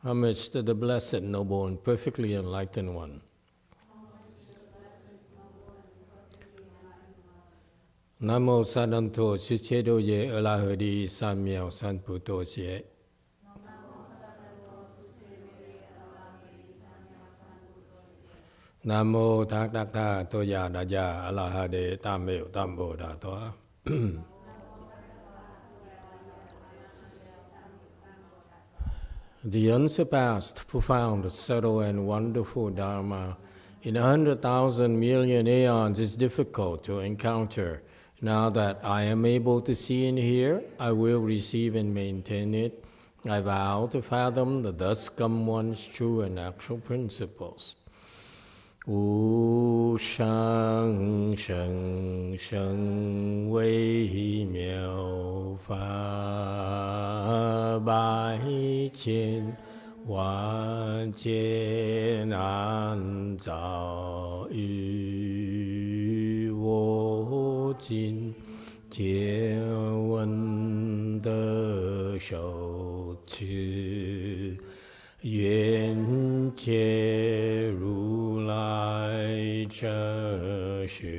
Homage to the Blessed, Noble, and Perfectly Enlightened One. Nam mô Sa Đan Thô Sư Chế Đô Ye Ơ La Hờ Đi Sa Miao San Pu Tô Xie. Nam mô Thác Đắc Tha Tô Ya Đa Ya A La Ha Đề Tam Miệu Tam Bồ Đà Thoa. The unsurpassed, profound, subtle, and wonderful Dharma in 100,000 million aeons is difficult to encounter. Now that I am able to see and hear, I will receive and maintain it. I vow to fathom the thus come one's true and actual principles. Wu shang sheng sheng wei miao fa bai qian wan jian an zao yu wo jin jie wen de shou qi Yuan Jie Ru Lai Zhe Shui.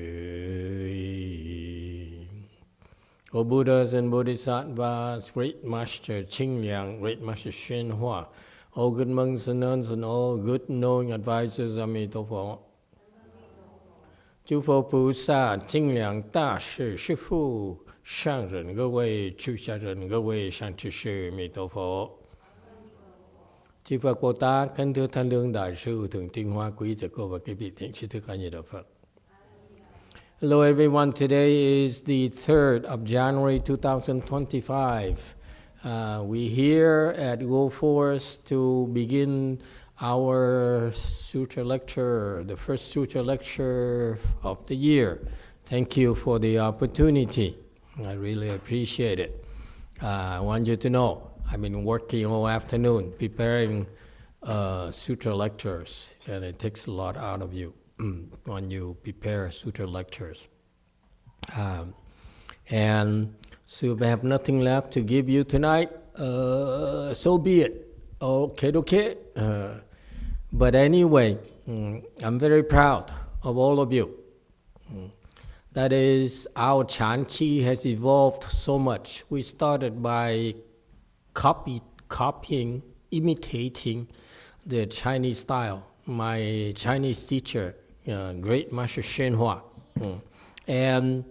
O Buddhas and Bodhisattvas, Great Master Qing Liang, Great Master Xuan Hua, all good monks and nuns and all good knowing advisors, Amitabha. 诸佛菩萨、清凉大士、师父、上人各位、出家人各位、善知识，弥陀佛。Chư Phật Bồ Tát, kính thưa Thanh Lương Đại sư, Thượng Tinh Hoa Quý Thầy Cô và quý vị thiện sư thức A Di Đà Phật. Hello everyone, today is the 3rd of January 2025. We're here at Go Forest to begin our sutra lecture, the first sutra lecture of the year. Thank you for the opportunity. I really appreciate it. I want you to know I've been working all afternoon preparing sutra lectures, and it takes a lot out of you when you prepare sutra lectures. And so if I have nothing left to give you tonight, so be it. Okay. But anyway, I'm very proud of all of you. That is, our Chanchi has evolved so much. We started by copying, imitating the Chinese style. My Chinese teacher, Great Master Xuan Hua. And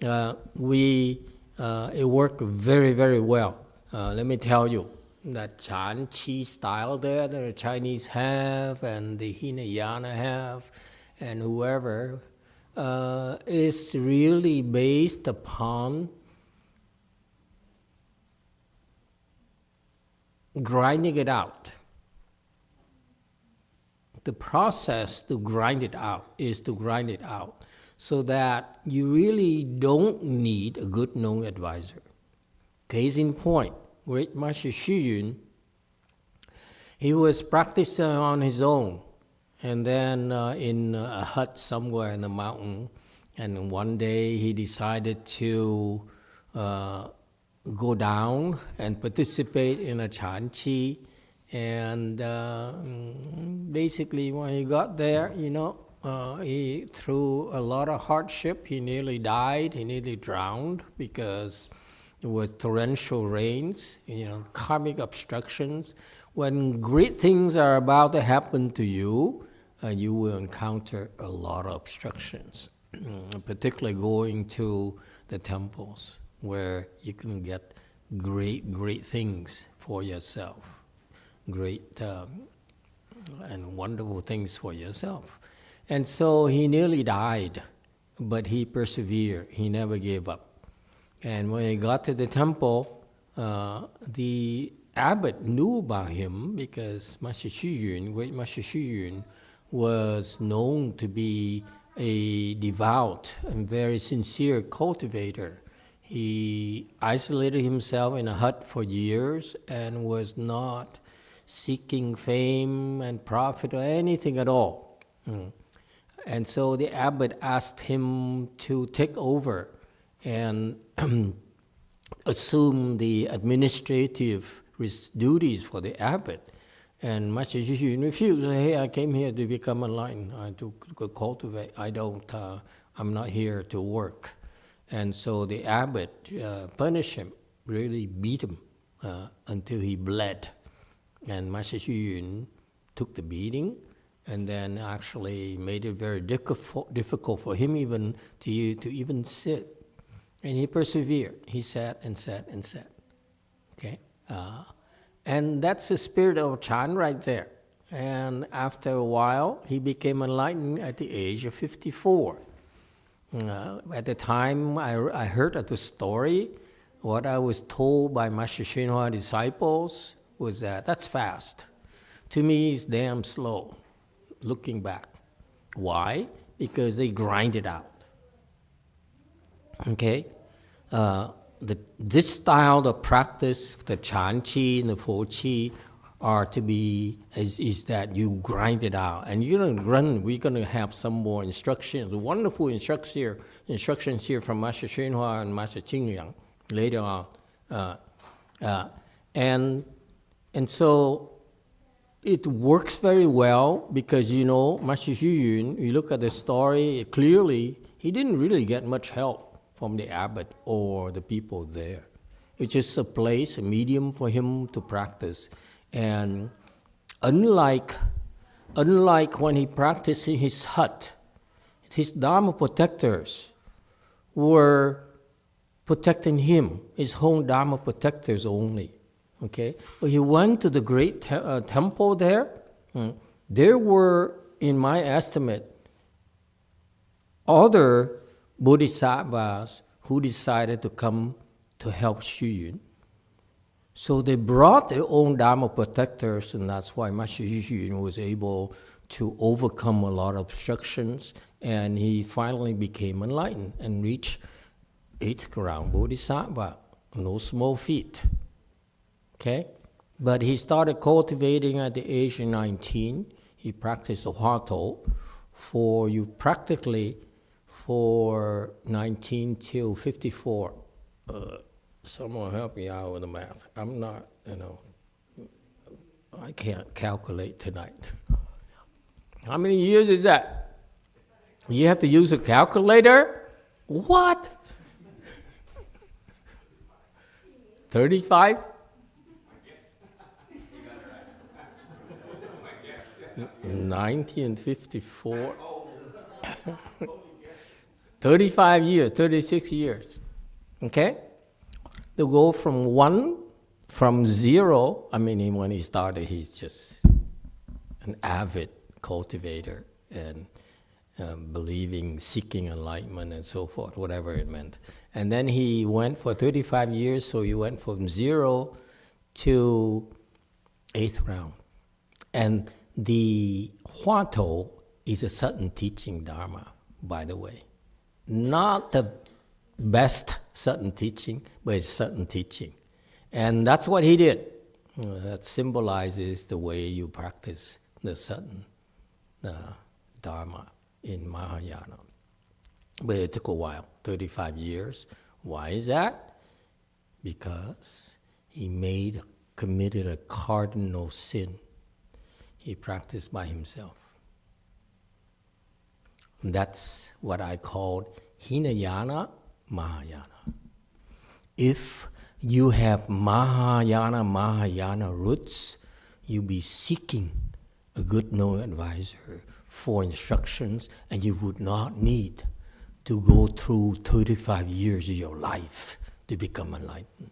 it worked very, very well. Let me tell you, that Chan Chi style there that the Chinese have and the Hinayana have and whoever is really based upon grinding it out. The process to grind it out is to grind it out so that you really don't need a good known advisor. Case in point, Great Master Xu Yun, he was practicing on his own, and then in a hut somewhere in the mountain, and one day he decided to go down and participate in a Chanchi, and basically when he got there, he through a lot of hardship, he nearly died, he nearly drowned because it was torrential rains, karmic obstructions. When great things are about to happen to you, you will encounter a lot of obstructions, particularly going to the temples where you can get great things for yourself, great and wonderful things for yourself. And so he nearly died, but he persevered, he never gave up. And when he got to the temple, the abbot knew about him because Master Xu Yun, Great Master Xu Yun, was known to be a devout and very sincere cultivator. He isolated himself in a hut for years and was not seeking fame and profit or anything at all. And so the abbot asked him to take over and assume the administrative duties for the abbot. And Master Xu Xun refused. Hey, I came here to become enlightened, to cultivate. I'm not here to work. And so the abbot punished him, really beat him until he bled. And Master Xu Yun took the beating and then actually made it very difficult for him even to even sit. And he persevered. He sat and sat and sat. Okay? And that's the spirit of Chan right there. And after a while, he became enlightened at the age of 54. At the time I heard of the story, what I was told by Master Hsuan disciples was that's fast. To me, it's damn slow, looking back. Why? Because they grind it out. Okay? This style of practice, the Chan Qi and the Fo Qi, are to be, is that you grind it out. And we're going to have some more instructions, wonderful instructions here from Master Hsuan and Master Qingyang later on. And so it works very well because, Master Xu Yun, you look at the story, clearly he didn't really get much help from the abbot or the people there. It's just a place, a medium for him to practice. And unlike when he practiced in his hut, his Dharma protectors were protecting him, his own Dharma protectors only. Okay? But he went to the great temple there. There were, in my estimate, other bodhisattvas who decided to come to help Xu Yun. So they brought their own Dharma protectors, and that's why Master Xu Yun was able to overcome a lot of obstructions, and he finally became enlightened and reached 8th ground bodhisattva, no small feat. Okay? But he started cultivating at the age of 19. He practiced Hua-To for 19 till 54. Someone help me out with the math. I'm not, I can't calculate tonight. How many years is that? You have to use a calculator? What? 35? 90 and 54. 35 years, 36 years. Okay? To go from zero, when he started, he's just an avid cultivator and seeking enlightenment and so forth, whatever it meant. And then he went for 35 years, so he went from 0 to 8th round. And the Hua-To is a sudden teaching Dharma, by the way. Not the best sudden teaching, but it's sudden teaching. And that's what he did. That symbolizes the way you practice the sudden Dharma in Mahayana. But it took a while, 35 years. Why is that? Because he committed a cardinal sin. He practiced by himself. That's what I called Hinayana Mahayana. If you have Mahayana roots, you'll be seeking a good known advisor for instructions, and you would not need to go through 35 years of your life to become enlightened.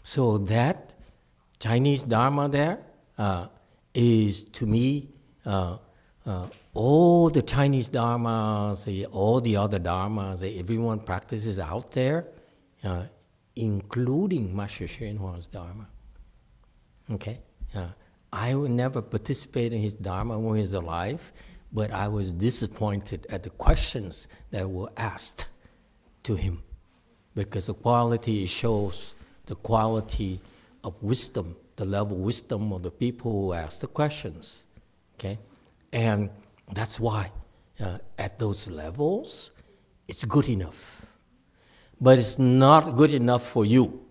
So that Chinese Dharma there is, to me, all the Chinese Dharmas, all the other Dharmas that everyone practices out there, including Master Hsuan Dharma. Okay? I would never participate in his Dharma when he was alive, but I was disappointed at the questions that were asked to him, because the quality shows the quality of wisdom, the level of wisdom of the people who ask the questions. Okay? And that's why at those levels, it's good enough. But it's not good enough for you.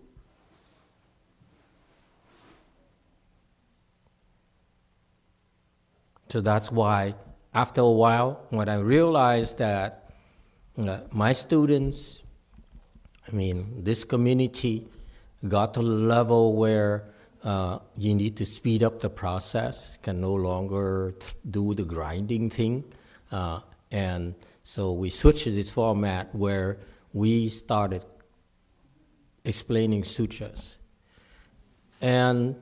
So that's why, after a while, when I realized that my students, this community got to a level where you need to speed up the process, can no longer do the grinding thing. And so we switched to this format where we started explaining sutras. And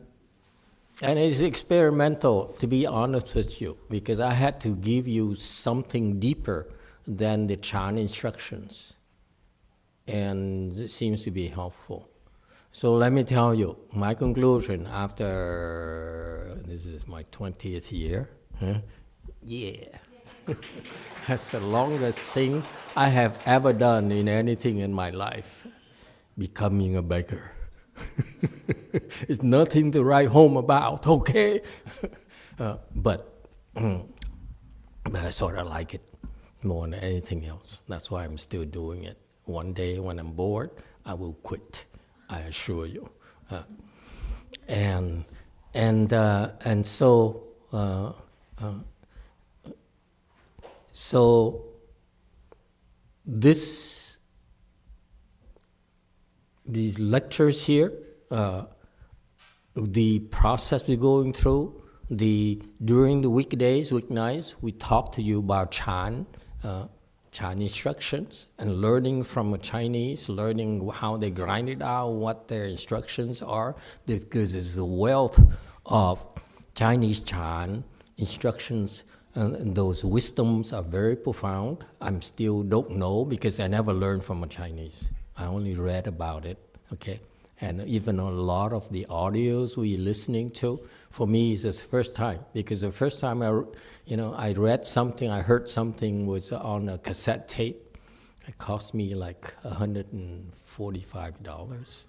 it's experimental, to be honest with you, because I had to give you something deeper than the Chan instructions. And it seems to be helpful. So let me tell you, my conclusion after, this is my 20th year. Huh? Yeah. That's the longest thing I have ever done in anything in my life, becoming a beggar. It's nothing to write home about, okay? But I sort of like it more than anything else. That's why I'm still doing it. One day when I'm bored, I will quit, I assure you. So these lectures here, the process we're going through, during the weekdays, weeknights, we talk to you about Chan instructions, and learning from a Chinese, learning how they grind it out, what their instructions are, because there's a wealth of Chinese Chan instructions, and those wisdoms are very profound. I still don't know because I never learned from a Chinese. I only read about it, okay? And even a lot of the audios we're listening to, for me, is the first time. Because the first time I read something, I heard something was on a cassette tape. It cost me like $145.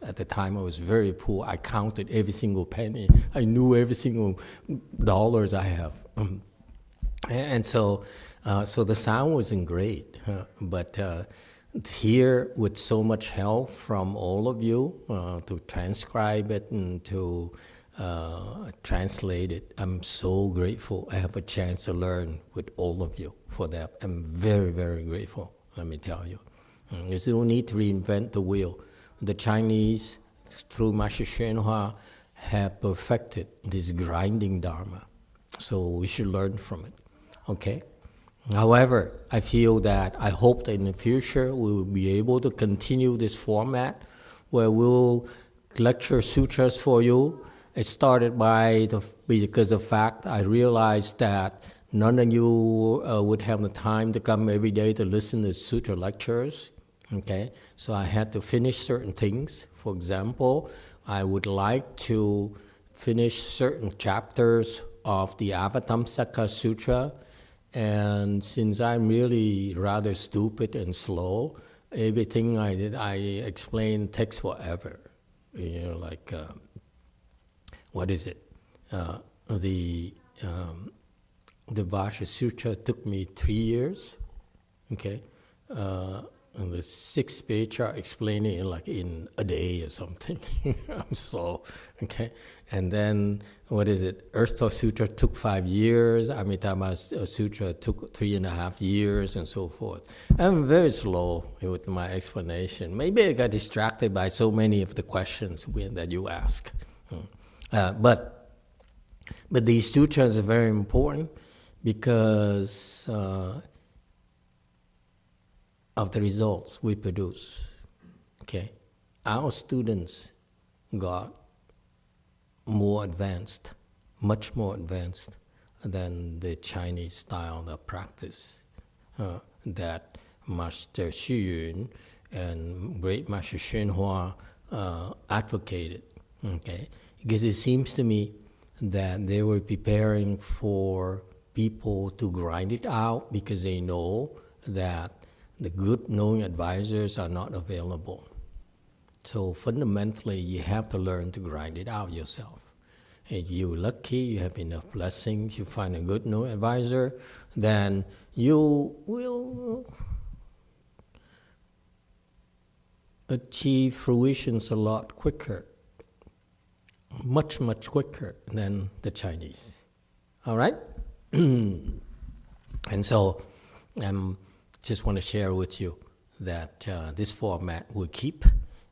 At the time, I was very poor. I counted every single penny. I knew every single dollars I have. And so the sound wasn't great, but here, with so much help from all of you to transcribe it and to translate it, I'm so grateful. I have a chance to learn with all of you for that. I'm very, very grateful, let me tell you. There's no need to reinvent the wheel. The Chinese, through masteryonghua, have perfected this grinding dharma. So we should learn from it, okay? However, I feel that I hope that in the future we will be able to continue this format where we'll lecture sutras for you. It started because of the fact I realized that none of you would have the time to come every day to listen to sutra lectures. Okay, so I had to finish certain things. For example, I would like to finish certain chapters of the Avatamsaka Sutra. And since I'm really rather stupid and slow, everything I explain takes forever. Like, what is it? The Vasha Sutra took me 3 years, okay? And the 6th page are explaining it in a day or something. I'm slow, okay? And then, what is it? Eartha Sutra took 5 years. Amitabha Sutra took 3.5 years, and so forth. I'm very slow with my explanation. Maybe I got distracted by so many of the questions that you ask. But these sutras are very important because of the results we produce. Okay, our students got more advanced, much more advanced than the Chinese style of practice that Master Xu Yun and great Master Masteryonghua advocated. Okay, because it seems to me that they were preparing for people to grind it out because they know that the good knowing advisors are not available. So fundamentally, you have to learn to grind it out yourself. If you're lucky, you have enough blessings, you find a good knowing advisor, then you will achieve fruitions a lot quicker, much, much quicker than the Chinese. All right? And so just want to share with you that this format will keep,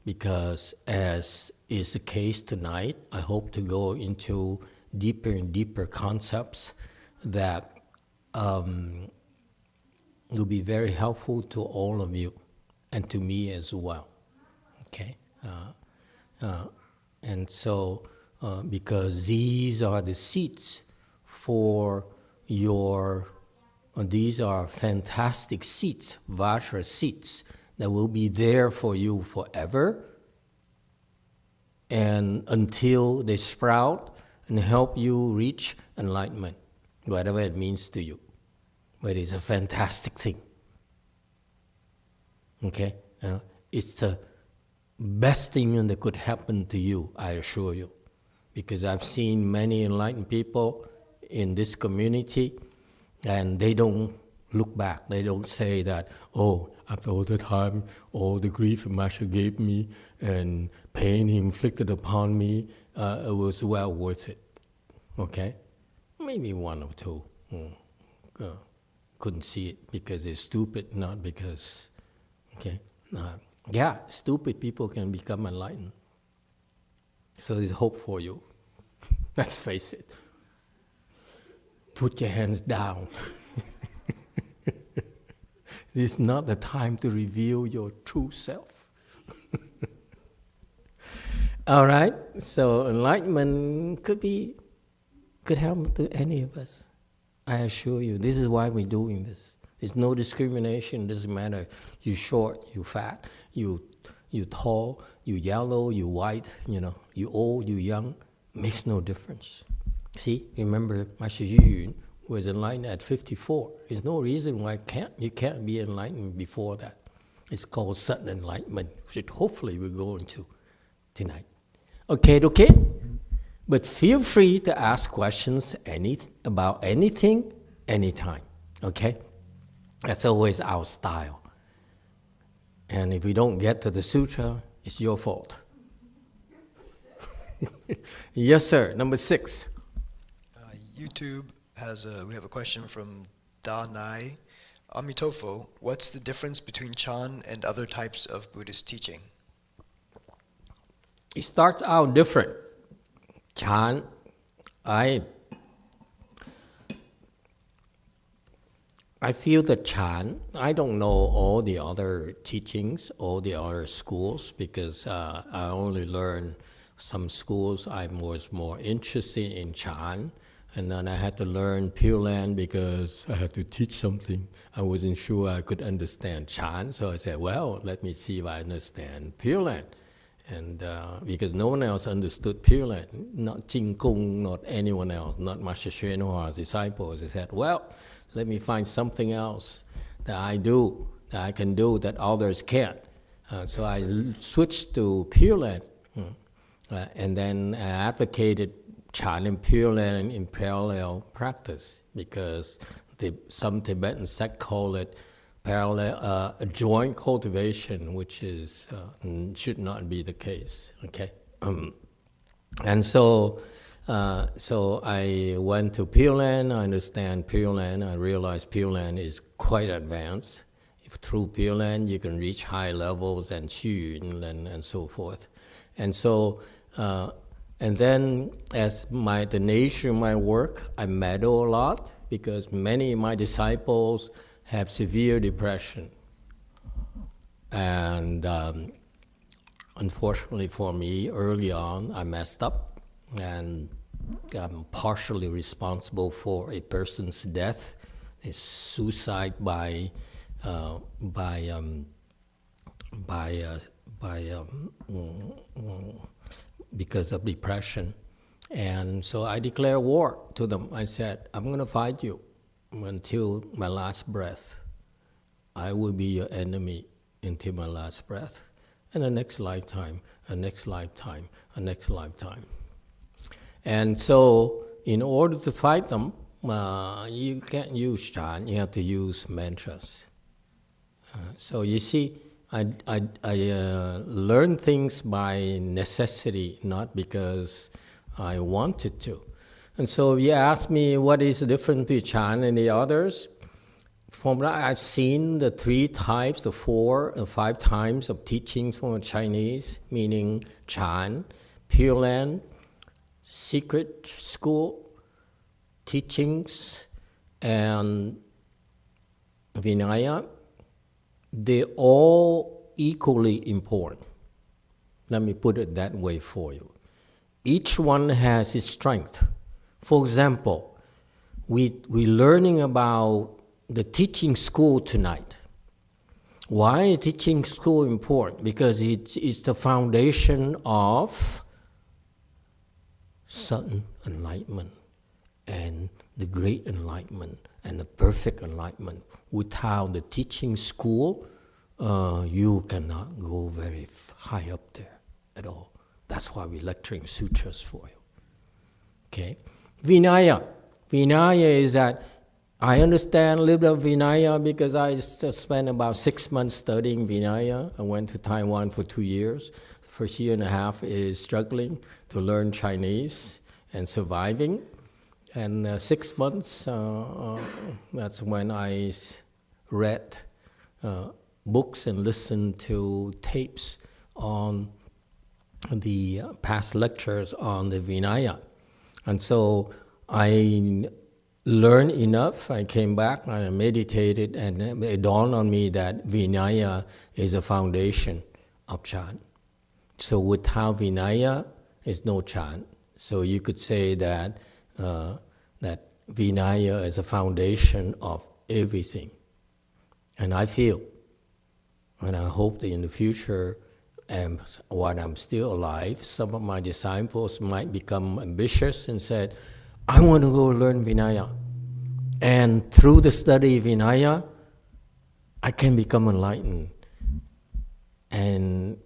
because as is the case tonight, I hope to go into deeper and deeper concepts that will be very helpful to all of you and to me as well. Okay? And so, because these are the seeds for these are fantastic seeds, Vajra seeds, that will be there for you forever, and until they sprout and help you reach enlightenment, whatever it means to you. But it's a fantastic thing. Okay? It's the best thing that could happen to you, I assure you. Because I've seen many enlightened people in this community, and they don't look back. They don't say that, oh, after all the time, all the grief Master gave me and pain he inflicted upon me, it was well worth it. Okay? Maybe one or two couldn't see it because they're stupid, not because, okay? Yeah, stupid people can become enlightened. So there's hope for you. Let's face it. Put your hands down. This is not the time to reveal your true self. All right? So enlightenment could happen to any of us. I assure you. This is why we're doing this. There's no discrimination. It doesn't matter. You short, you fat, you tall, you yellow, you white, you old, you young. Makes no difference. See, remember Master Yu Yun was enlightened at 54. There's no reason why you can't be enlightened before that. It's called sudden enlightenment, which hopefully we'll go into tonight. Okay? But feel free to ask questions about anything, anytime. Okay? That's always our style. And if we don't get to the sutra, it's your fault. Yes, sir. Number 6. YouTube we have a question from Da Nai. Amitofo, what's the difference between Chan and other types of Buddhist teaching? It starts out different. Chan, I feel that Chan, I don't know all the other teachings, all the other schools, because I only learned some schools. I was more interested in Chan, and then I had to learn Pure Land because I had to teach something. I wasn't sure I could understand Chan, so I said, well, let me see if I understand Pure Land. And because no one else understood Pure Land, not Jing Kung, not anyone else, not Master Thichvinhhoausa's disciples. I said, well, let me find something else that I can do that others can't. So I switched to Pure Land. And then I advocated Chan and Pure Land in parallel practice, because some Tibetan sect call it parallel joint cultivation, which is should not be the case. Okay, and so I went to Pure Land. I understand Pure Land. I realized Pure Land is quite advanced. If through Pure Land you can reach high levels and Xu and so forth, and so. And then, as the nature of my work, I meddle a lot, because many of my disciples have severe depression. And unfortunately for me, early on, I messed up, and I'm partially responsible for a person's death. It's suicide because of depression. And so I declare war to them. I said, I'm going to fight you until my last breath. I will be your enemy until my last breath. And the next lifetime, a next lifetime, a next lifetime. And so in order to fight them, you can't use Chan, you have to use mantras. So you see, I learned things by necessity, not because I wanted to. And so you ask me what is the difference between Chan and the others. From what I've seen, the 3 types, the 4 and 5 types of teachings from Chinese, meaning Chan, Pure Land, Secret School, teachings, and Vinaya, they're all equally important. Let me put it that way for you. Each one has its strength. For example, we're learning about the teaching school tonight. Why is teaching school important? Because it's the foundation of sudden enlightenment and the great enlightenment and the perfect enlightenment. Without the teaching school, you cannot go very high up there at all. That's why we're lecturing sutras for you. Okay? Vinaya. Vinaya is that I understand a little bit of Vinaya because I spent about 6 months studying Vinaya. I went to Taiwan for 2 years. First year and a half is struggling to learn Chinese and surviving. And 6 months, that's when I read books and listened to tapes on the past lectures on the Vinaya. And so I learned enough. I came back and I meditated, and it dawned on me that Vinaya is a foundation of Chan. So without Vinaya, is no Chan. So you could say that that Vinaya is a foundation of everything. And I feel, and I hope that in the future, while I'm still alive, some of my disciples might become ambitious and said, I want to go learn Vinaya. And through the study of Vinaya, I can become enlightened and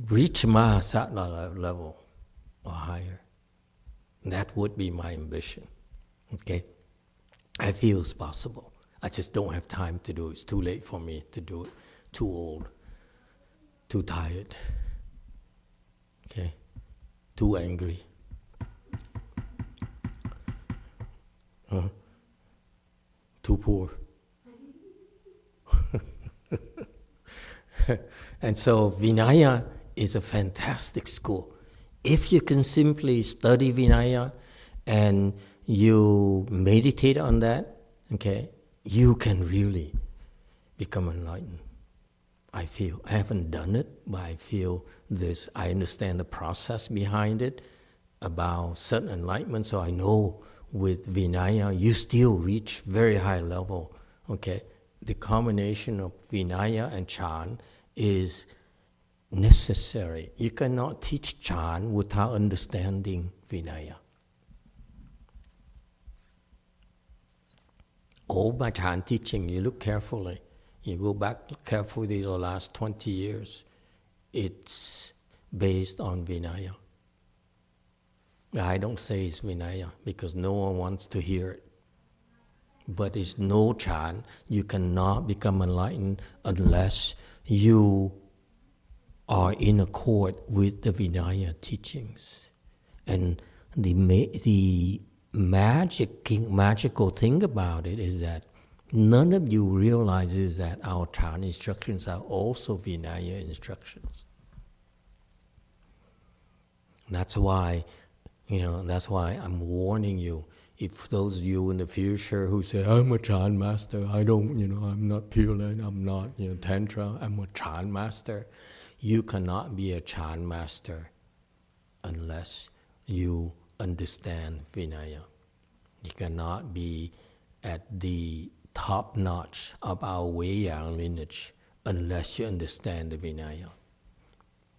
reach Mahasatna level or higher. That would be my ambition. Okay? I feel it's possible. I just don't have time to do it. It's too late for me to do it. Too old. Too tired. Okay? Too angry. Too poor. And so Vinaya is a fantastic school. If you can simply study Vinaya and you meditate on that, okay, you can really become enlightened. I feel. I haven't done it, but I feel this. I understand the process behind it about certain enlightenment, so I know with Vinaya, you still reach very high level, okay? The combination of Vinaya and Chan is necessary. You cannot teach Chan without understanding Vinaya. All my Chan teaching, you look carefully, you go back carefully the last 20 years, it's based on Vinaya. I don't say it's Vinaya because no one wants to hear it. But it's no Chan. You cannot become enlightened unless you are in accord with the Vinaya teachings. And the magical thing about it is that none of you realizes that our Chan instructions are also Vinaya instructions. That's why I'm warning you. If those of you in the future who say, I'm a Chan master, I'm not Pure Land, I'm not, Tantra, I'm a Chan master. You cannot be a Chan master unless you understand Vinaya. You cannot be at the top notch of our Weiyang lineage unless you understand the Vinaya.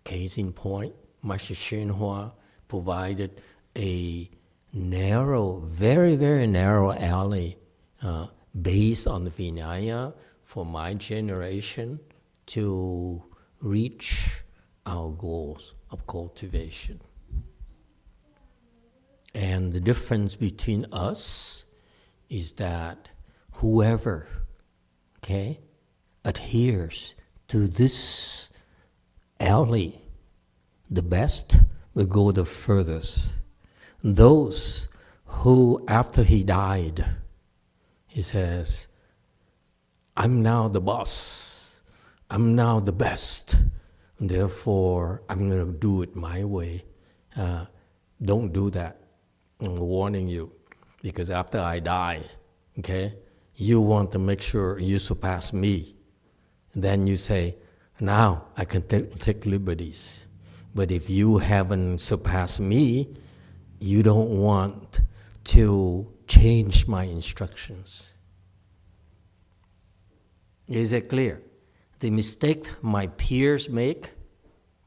Case in point, Master Xinhua provided a narrow, very, very narrow alley based on the Vinaya for my generation to reach our goals of cultivation. And the difference between us is that whoever, adheres to this alley, the best will go the furthest. those who, after he died, he says, I'm now the boss. I'm now the best. Therefore, I'm going to do it my way. Don't do that. I'm warning you. Because after I die, okay, you want to make sure you surpass me. Then you say, now I can take liberties. But if you haven't surpassed me, you don't want to change my instructions. Is it clear? The mistake my peers make,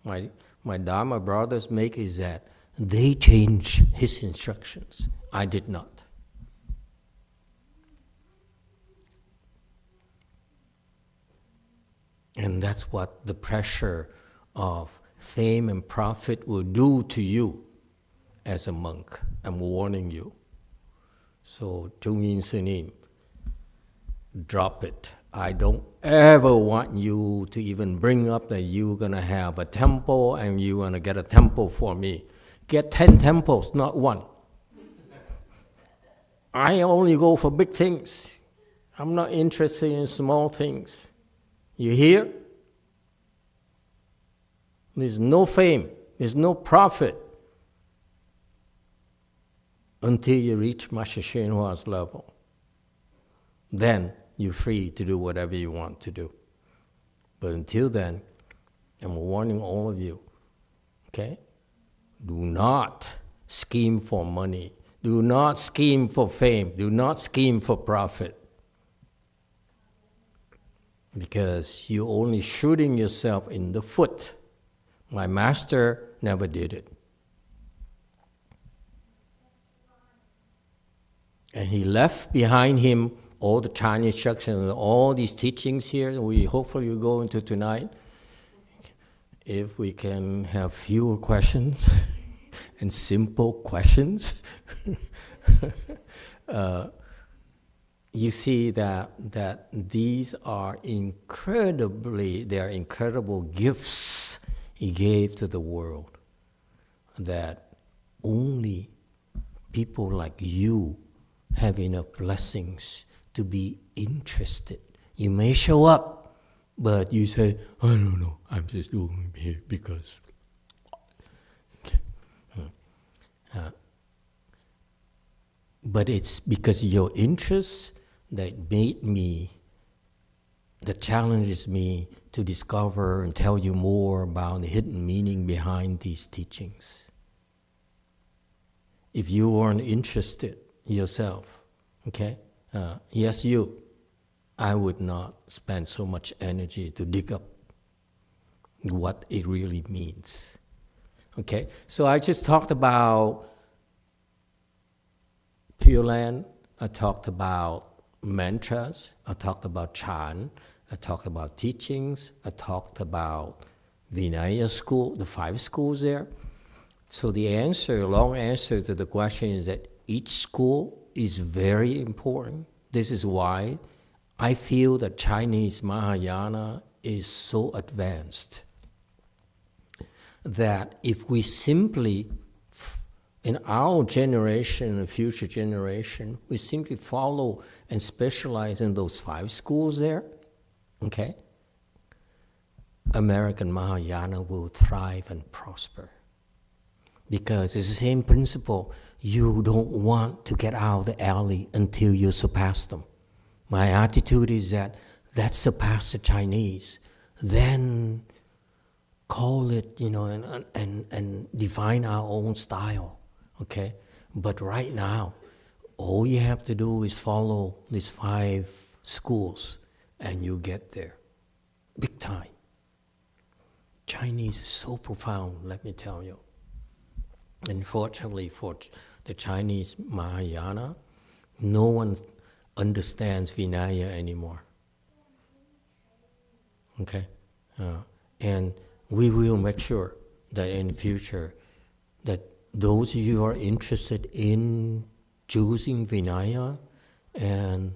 my Dharma brothers make, is that they change his instructions. I did not. And that's what the pressure of fame and profit will do to you as a monk. I'm warning you. So, Jungin Sunim, drop it. I don't ever want you to even bring up that you're going to have a temple and you're going to get a temple for me. Get 10 temples, not one. I only go for big things. I'm not interested in small things. You hear? There's no fame, there's no profit until you reach Master Hsuan-Hua's level. Then you're free to do whatever you want to do. But until then, I'm warning all of you, okay? Do not scheme for money. Do not scheme for fame. Do not scheme for profit. Because you're only shooting yourself in the foot. My master never did it. And he left behind him all the Chinese instructions and all these teachings here. We hopefully will go into tonight. If we can have fewer questions and simple questions. You see that these are incredible gifts he gave to the world, that only people like you have enough blessings to be interested. You may show up, but you say, I don't know, I'm just doing it here because. But it's because of your interest that challenges me to discover and tell you more about the hidden meaning behind these teachings. If you weren't interested yourself, okay, yes, I would not spend so much energy to dig up what it really means. Okay, so I just talked about Pure Land, I talked about mantras, I talked about chant, I talked about teachings, I talked about Vinaya school, the 5 schools there. So the long answer to the question is that each school is very important. This is why I feel that Chinese Mahayana is so advanced that if we simply, in our generation and future generation, we simply follow and specialize in those 5 schools there, okay, American Mahayana will thrive and prosper. Because it's the same principle. You don't want to get out of the alley until you surpass them. My attitude is that let's surpass the Chinese, then call it, and define our own style, okay? But right now, all you have to do is follow these 5 schools, and you get there, big time. Chinese is so profound, let me tell you. Unfortunately for the Chinese Mahayana, no one understands Vinaya anymore. Okay? And we will make sure that in the future, that those of you who are interested in choosing Vinaya, and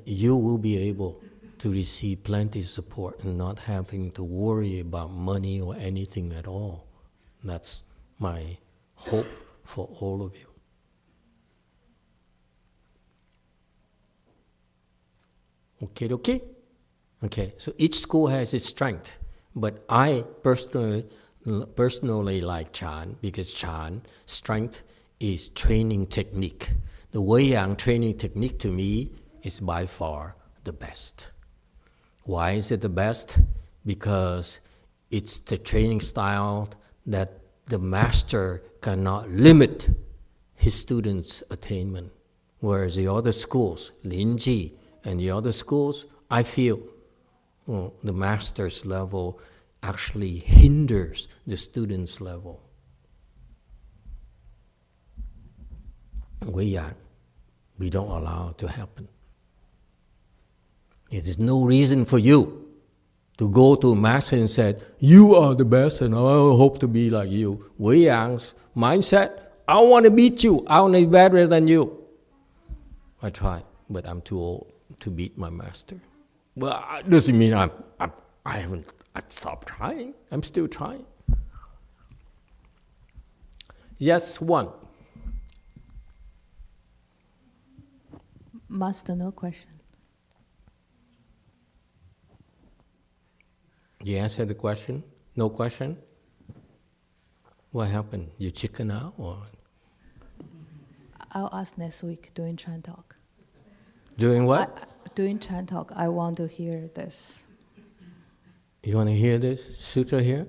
you will be able to receive plenty of support and not having to worry about money or anything at all. That's my hope for all of you. Okay? Okay, so each school has its strength, but I personally like Chan, because Chan strength is training technique. The Wei Yang training technique to me is by far the best. Why is it the best? Because it's the training style that the master cannot limit his students' attainment. Whereas the other schools, Linji and the other schools, I feel the master's level actually hinders the student's level. Wei Yang, we don't allow it to happen. It is no reason for you to go to a master and say, you are the best and I hope to be like you. Wei Yang's mindset, I want to beat you, I want to be better than you. I tried, but I'm too old to beat my master. Well, it doesn't mean I've stopped trying. I'm still trying. Yes, one. Master, no question. You answered the question? No question? What happened? You chicken out or? I'll ask next week during Chan Talk. Doing what? During Chan Talk, I want to hear this. You want to hear this sutra here?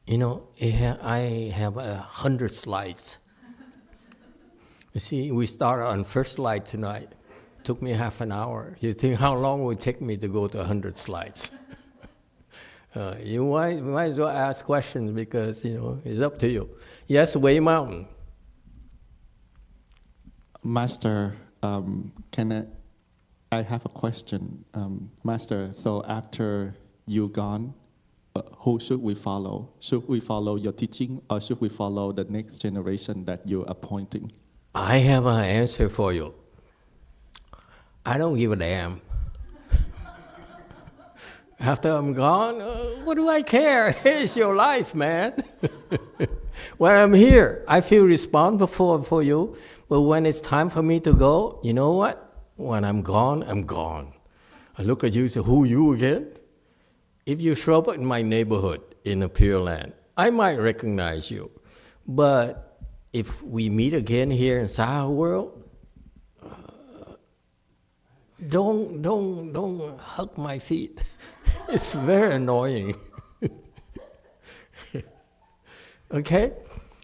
You know, I have 100 slides. You see, we started on first slide tonight. Took me half an hour. You think how long would it take me to go to 100 slides? You might as well ask questions because, it's up to you. Yes, Wei Mountain. Master, I have a question. Master, so after you gone, who should we follow? Should we follow your teaching or should we follow the next generation that you're appointing? I have an answer for you. I don't give a damn. After I'm gone, what do I care? It's your life, man. When I'm here, I feel responsible for you. But when it's time for me to go, you know what? When I'm gone, I'm gone. I look at you and say, who you again? If you show up in my neighborhood in a Pure Land, I might recognize you. But if we meet again here in Saha World, don't hug my feet. It's very annoying. Okay?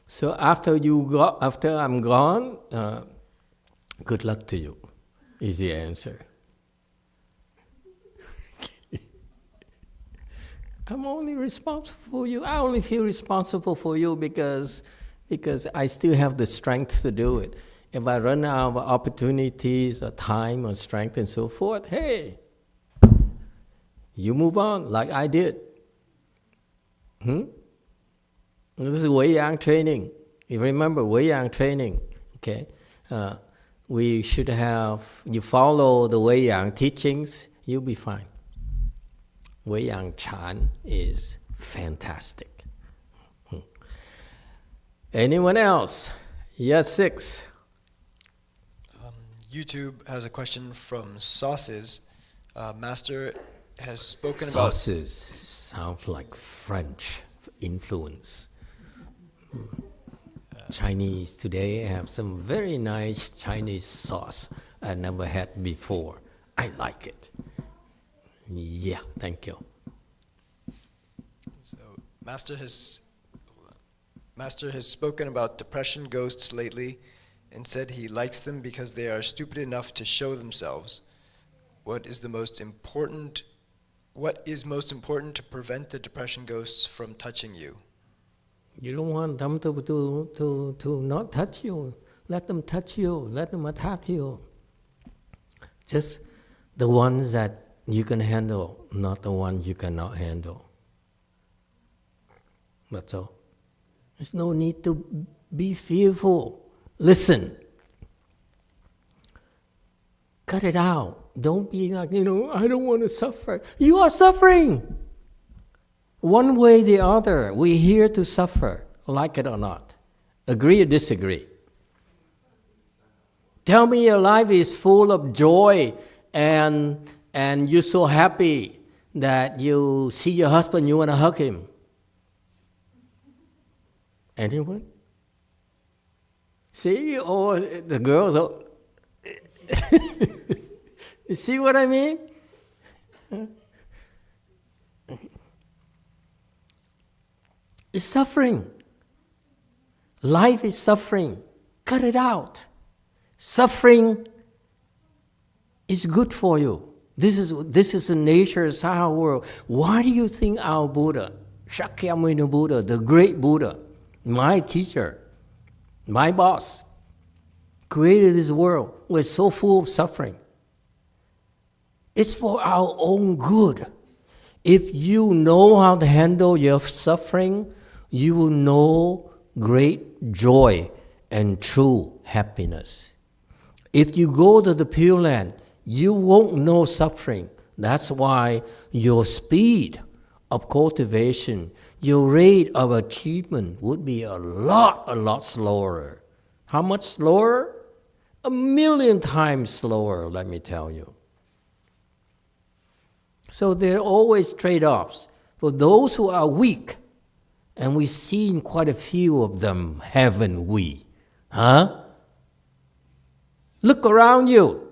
So after I'm gone, good luck to you, is the answer. I'm only responsible for you. I only feel responsible for you because I still have the strength to do it. If I run out of opportunities or time or strength and so forth, hey, you move on like I did. This is Wei Yang training. You remember Wei Yang training, okay? We should have, you follow the Wei Yang teachings, you'll be fine. Wei Yang Chan is fantastic. Anyone else? Yes, 6. YouTube has a question from Sauces. Master has spoken about... Sauces sounds like French influence. Chinese today have some very nice Chinese sauce I never had before. I like it. Yeah, thank you. So, Master has spoken about depression ghosts lately and said he likes them because they are stupid enough to show themselves. What is most important to prevent the depression ghosts from touching you? You don't want them to not touch you. Let them touch you. Let them attack you. Just the ones that you can handle, not the ones you cannot handle. That's all. There's no need to be fearful. Listen. Cut it out. Don't be like, I don't want to suffer. You are suffering. One way or the other, we're here to suffer, like it or not. Agree or disagree? Tell me your life is full of joy and you're so happy that you see your husband, you want to hug him. Anyone? See, or the girls, you see what I mean? It's suffering. Life is suffering. Cut it out. Suffering is good for you. This is the nature of our world. Why do you think our Buddha, Shakyamuni Buddha, the great Buddha, my teacher, my boss, created this world was so full of suffering? It's for our own good. If you know how to handle your suffering, you will know great joy and true happiness. If you go to the Pure Land, you won't know suffering. That's why your speed of cultivation, your rate of achievement would be a lot slower. How much slower? 1,000,000 times slower, let me tell you. So there are always trade-offs. For those who are weak, and we've seen quite a few of them, haven't we? Huh? Look around you.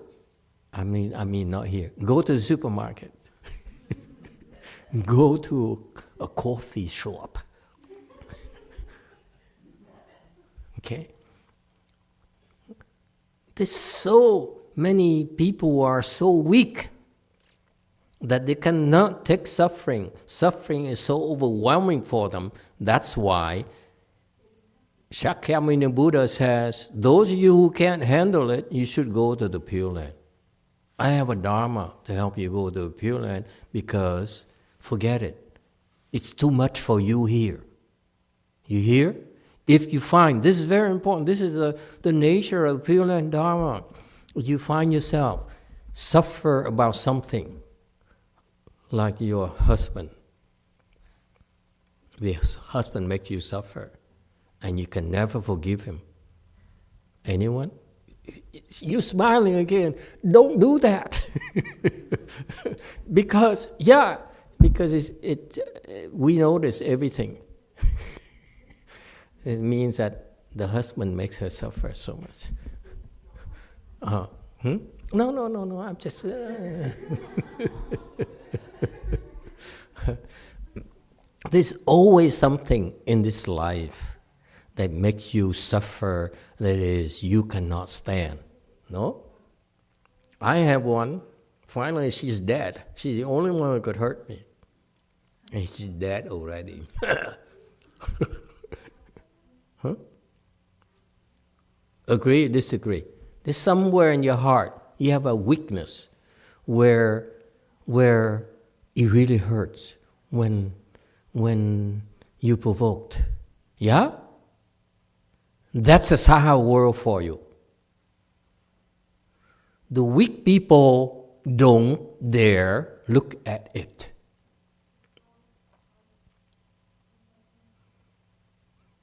I mean not here. Go to the supermarket. Go to a coffee shop. Okay? There's so many people who are so weak that they cannot take suffering. Suffering is so overwhelming for them. That's why Shakyamuni Buddha says, those of you who can't handle it, you should go to the Pure Land. I have a Dharma to help you go to the Pure Land because, forget it, it's too much for you here. You hear? If you find, this is very important, this is the nature of Pure Land Dharma. You find yourself suffer about something, like your husband. Your husband makes you suffer, and you can never forgive him. Anyone? You're smiling again. Don't do that. because we notice everything. It means that the husband makes her suffer so much. No, I'm just... There's always something in this life that makes you suffer, that is, you cannot stand. No? I have one. Finally, she's dead. She's the only one who could hurt me. And she's dead already. Huh? Agree or disagree? There's somewhere in your heart, you have a weakness where it really hurts when you provoked. Yeah? That's a Saha world for you. The weak people don't dare look at it.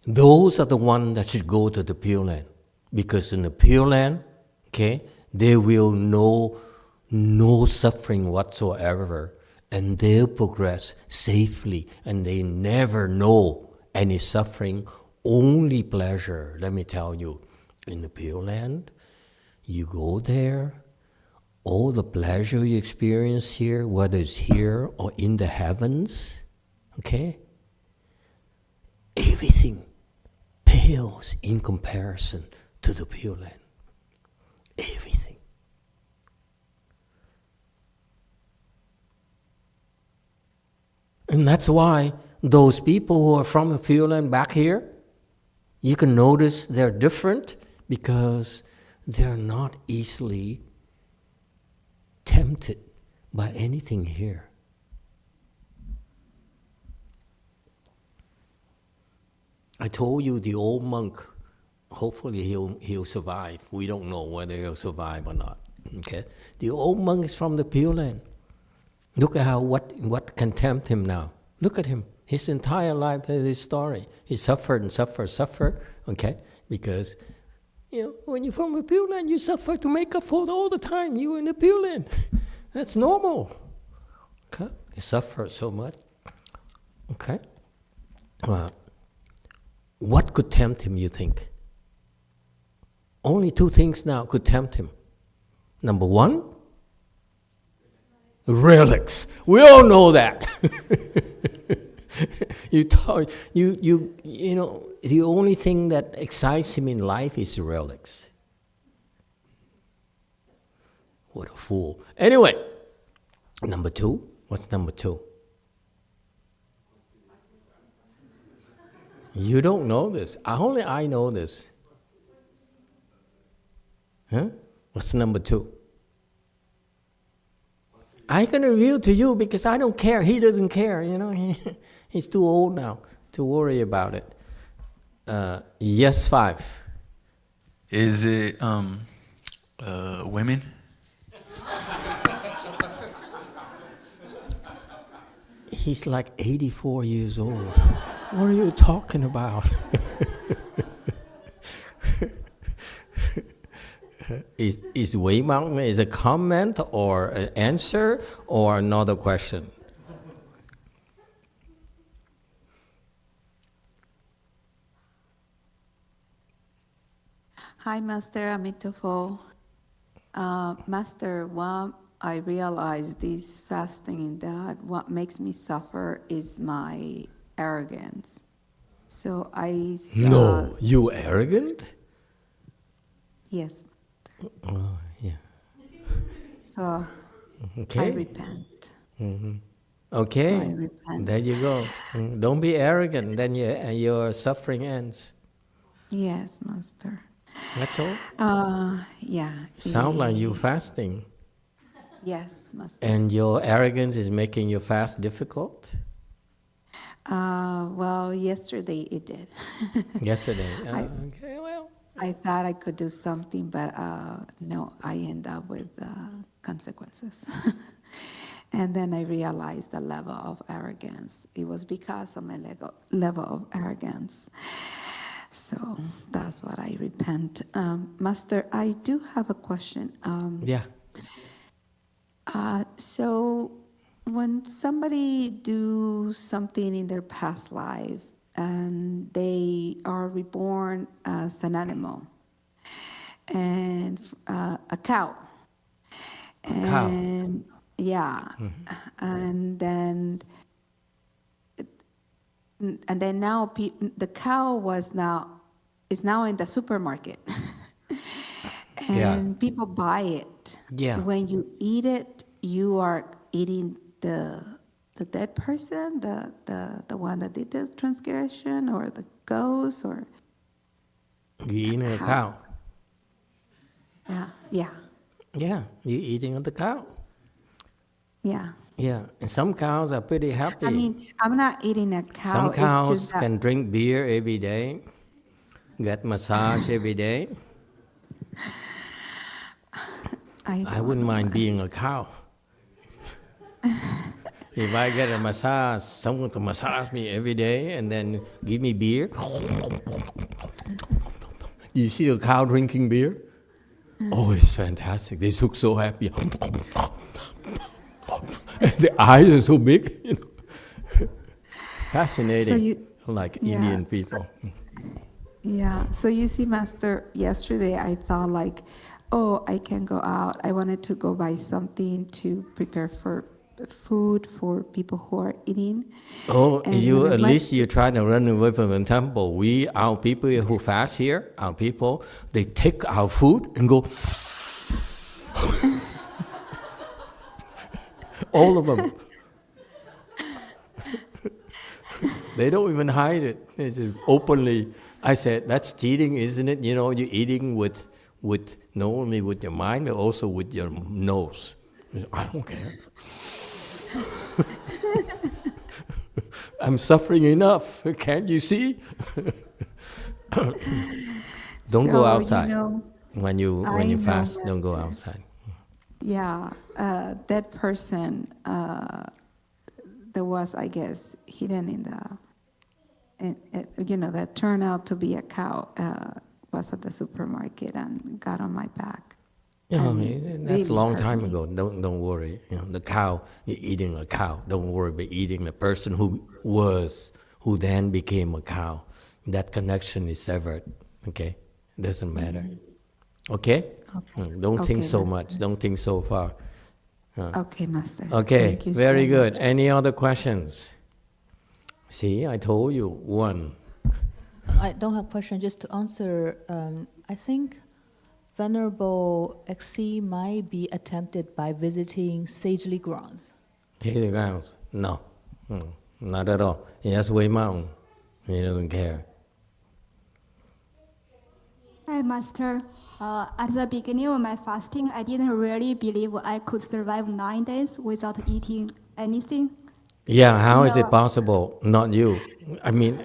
Those are the ones that should go to the Pure Land. Because in the Pure Land, okay, they will know no suffering whatsoever. And they'll progress safely. And they never know any suffering, only pleasure. Let me tell you, in the Pure Land, you go there, all the pleasure you experience here, whether it's here or in the heavens, okay, everything pales in comparison to the Pure Land. Everything. And that's why those people who are from the Pure Land back here, you can notice they're different because they're not easily tempted by anything here. I told you the old monk, hopefully he'll survive. We don't know whether he'll survive or not. Okay? The old monk is from the Pure Land. Look at what can tempt him now. Look at him. His entire life is his story. He suffered and suffered, okay? Because, when you're from the Pure Land, you suffer to make up for it all the time. You're in the Pure Land. That's normal. Okay? He suffered so much. Okay? What could tempt him, you think? Only two things now could tempt him. Number one, relics. We all know that. The only thing that excites him in life is relics. What a fool. Anyway, number two. What's number two? You don't know this. Only I know this. Huh? What's number two? I can reveal to you because I don't care. He doesn't care. He's too old now to worry about it. Yes, 5. Is it women? He's like 84 years old. What are you talking about? Is Wei Mountain is a comment or an answer or another question? Hi, Master Amitofo. Master, I realized this fasting that what makes me suffer is my arrogance. So I saw... No, you arrogant? Yes. Oh, yeah. So Okay. I repent. Mm-hmm. Okay. So I repent. There you go. Don't be arrogant, then your suffering ends. Yes, Master. That's all. Yeah. Sound like you fasting. Yes, Master. And your arrogance is making your fast difficult? Well, yesterday it did. Yesterday. I- Okay, well. I thought I could do something, but no, I end up with consequences. And then I realized the level of arrogance. It was because of my level of arrogance. So that's what I repent. Master, I do have a question. Yeah. So when somebody do something in their past life and they are reborn as an animal and a cow. And yeah. And then now the cow is now in the supermarket. And people buy it. Yeah. When you eat it, you are eating the dead person, the one that did the transgression, or the ghost, or You eating a cow. yeah. Yeah, you eating the cow. Yeah. Yeah, and some cows are pretty happy. I mean, I'm not eating a cow. Some it's cows just that can drink beer every day, get massage every day. I wouldn't mind being a cow. If I get a massage, someone to massage me every day and then give me beer. You see a cow drinking beer? Oh, it's fantastic. They look so happy. The eyes are so big. Fascinating, like Indian people. Yeah. So you see, Master, yesterday I thought like, oh, I can go out. I wanted to go buy something to prepare for food for people who are eating. Oh, And you when at my- least you try to run away from the temple. Our people who fast here, our people, they take our food and go. All of them. They don't even hide it. They just openly. I said, that's cheating, isn't it? You're eating with not only with your mind, but also with your nose. I don't care. I'm suffering enough. Can't you see? Don't go outside. When you fast, don't go outside. Yeah, that person, the that was, I guess, hidden in the, that turned out to be a cow, was at the supermarket and got on my back. Oh, And that's a really long hurt time me. ago. Don't worry. The cow, you're eating a cow. Don't worry about eating the person who then became a cow. That connection is severed. Okay, doesn't matter. Okay. Don't think so Master. much. Don't think so far. Okay, Master. Okay, Thank you very so good. much. Any other questions? See, I told you one. I don't have a question, just to answer. I think Venerable XC might be attempted by visiting sagely grounds. Daily grounds? No, not at all. He has way mountain. He doesn't care. Hi, Master. At the beginning of my fasting, I didn't really believe I could survive 9 days without eating anything. Yeah, how is it No. possible? Not you. I mean,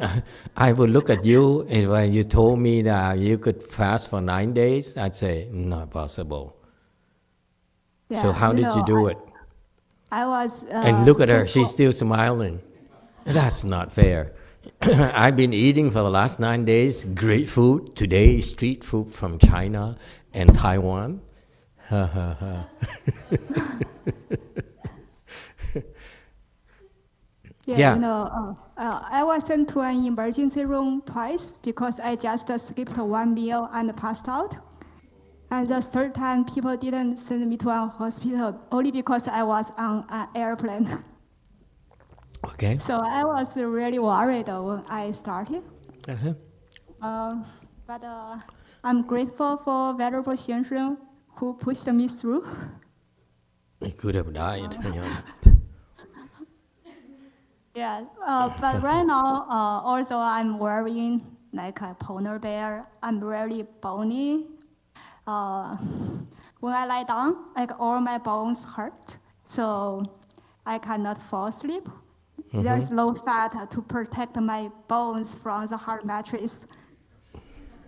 I would look at you, and when you told me that you could fast for 9 days, I'd say, not possible. So Yeah, how did you do it? I was. And look at her, so- she's still smiling. That's not fair. I've been eating for the last 9 days, great food. Today, street food from China and Taiwan. Ha ha ha. Yeah. I was sent to an emergency room twice because I just skipped one meal and passed out. And the third time, people didn't send me to a hospital only because I was on an airplane. Okay. So I was really worried when I started. Uh-huh. But I'm grateful for Venerable Xiansheng who pushed me through. You could have died. Yeah, but right now, although I'm wearing like a polar bear, I'm really bony. When I lie down, like all my bones hurt, so I cannot fall asleep. There's low fat to protect my bones from the hard mattress.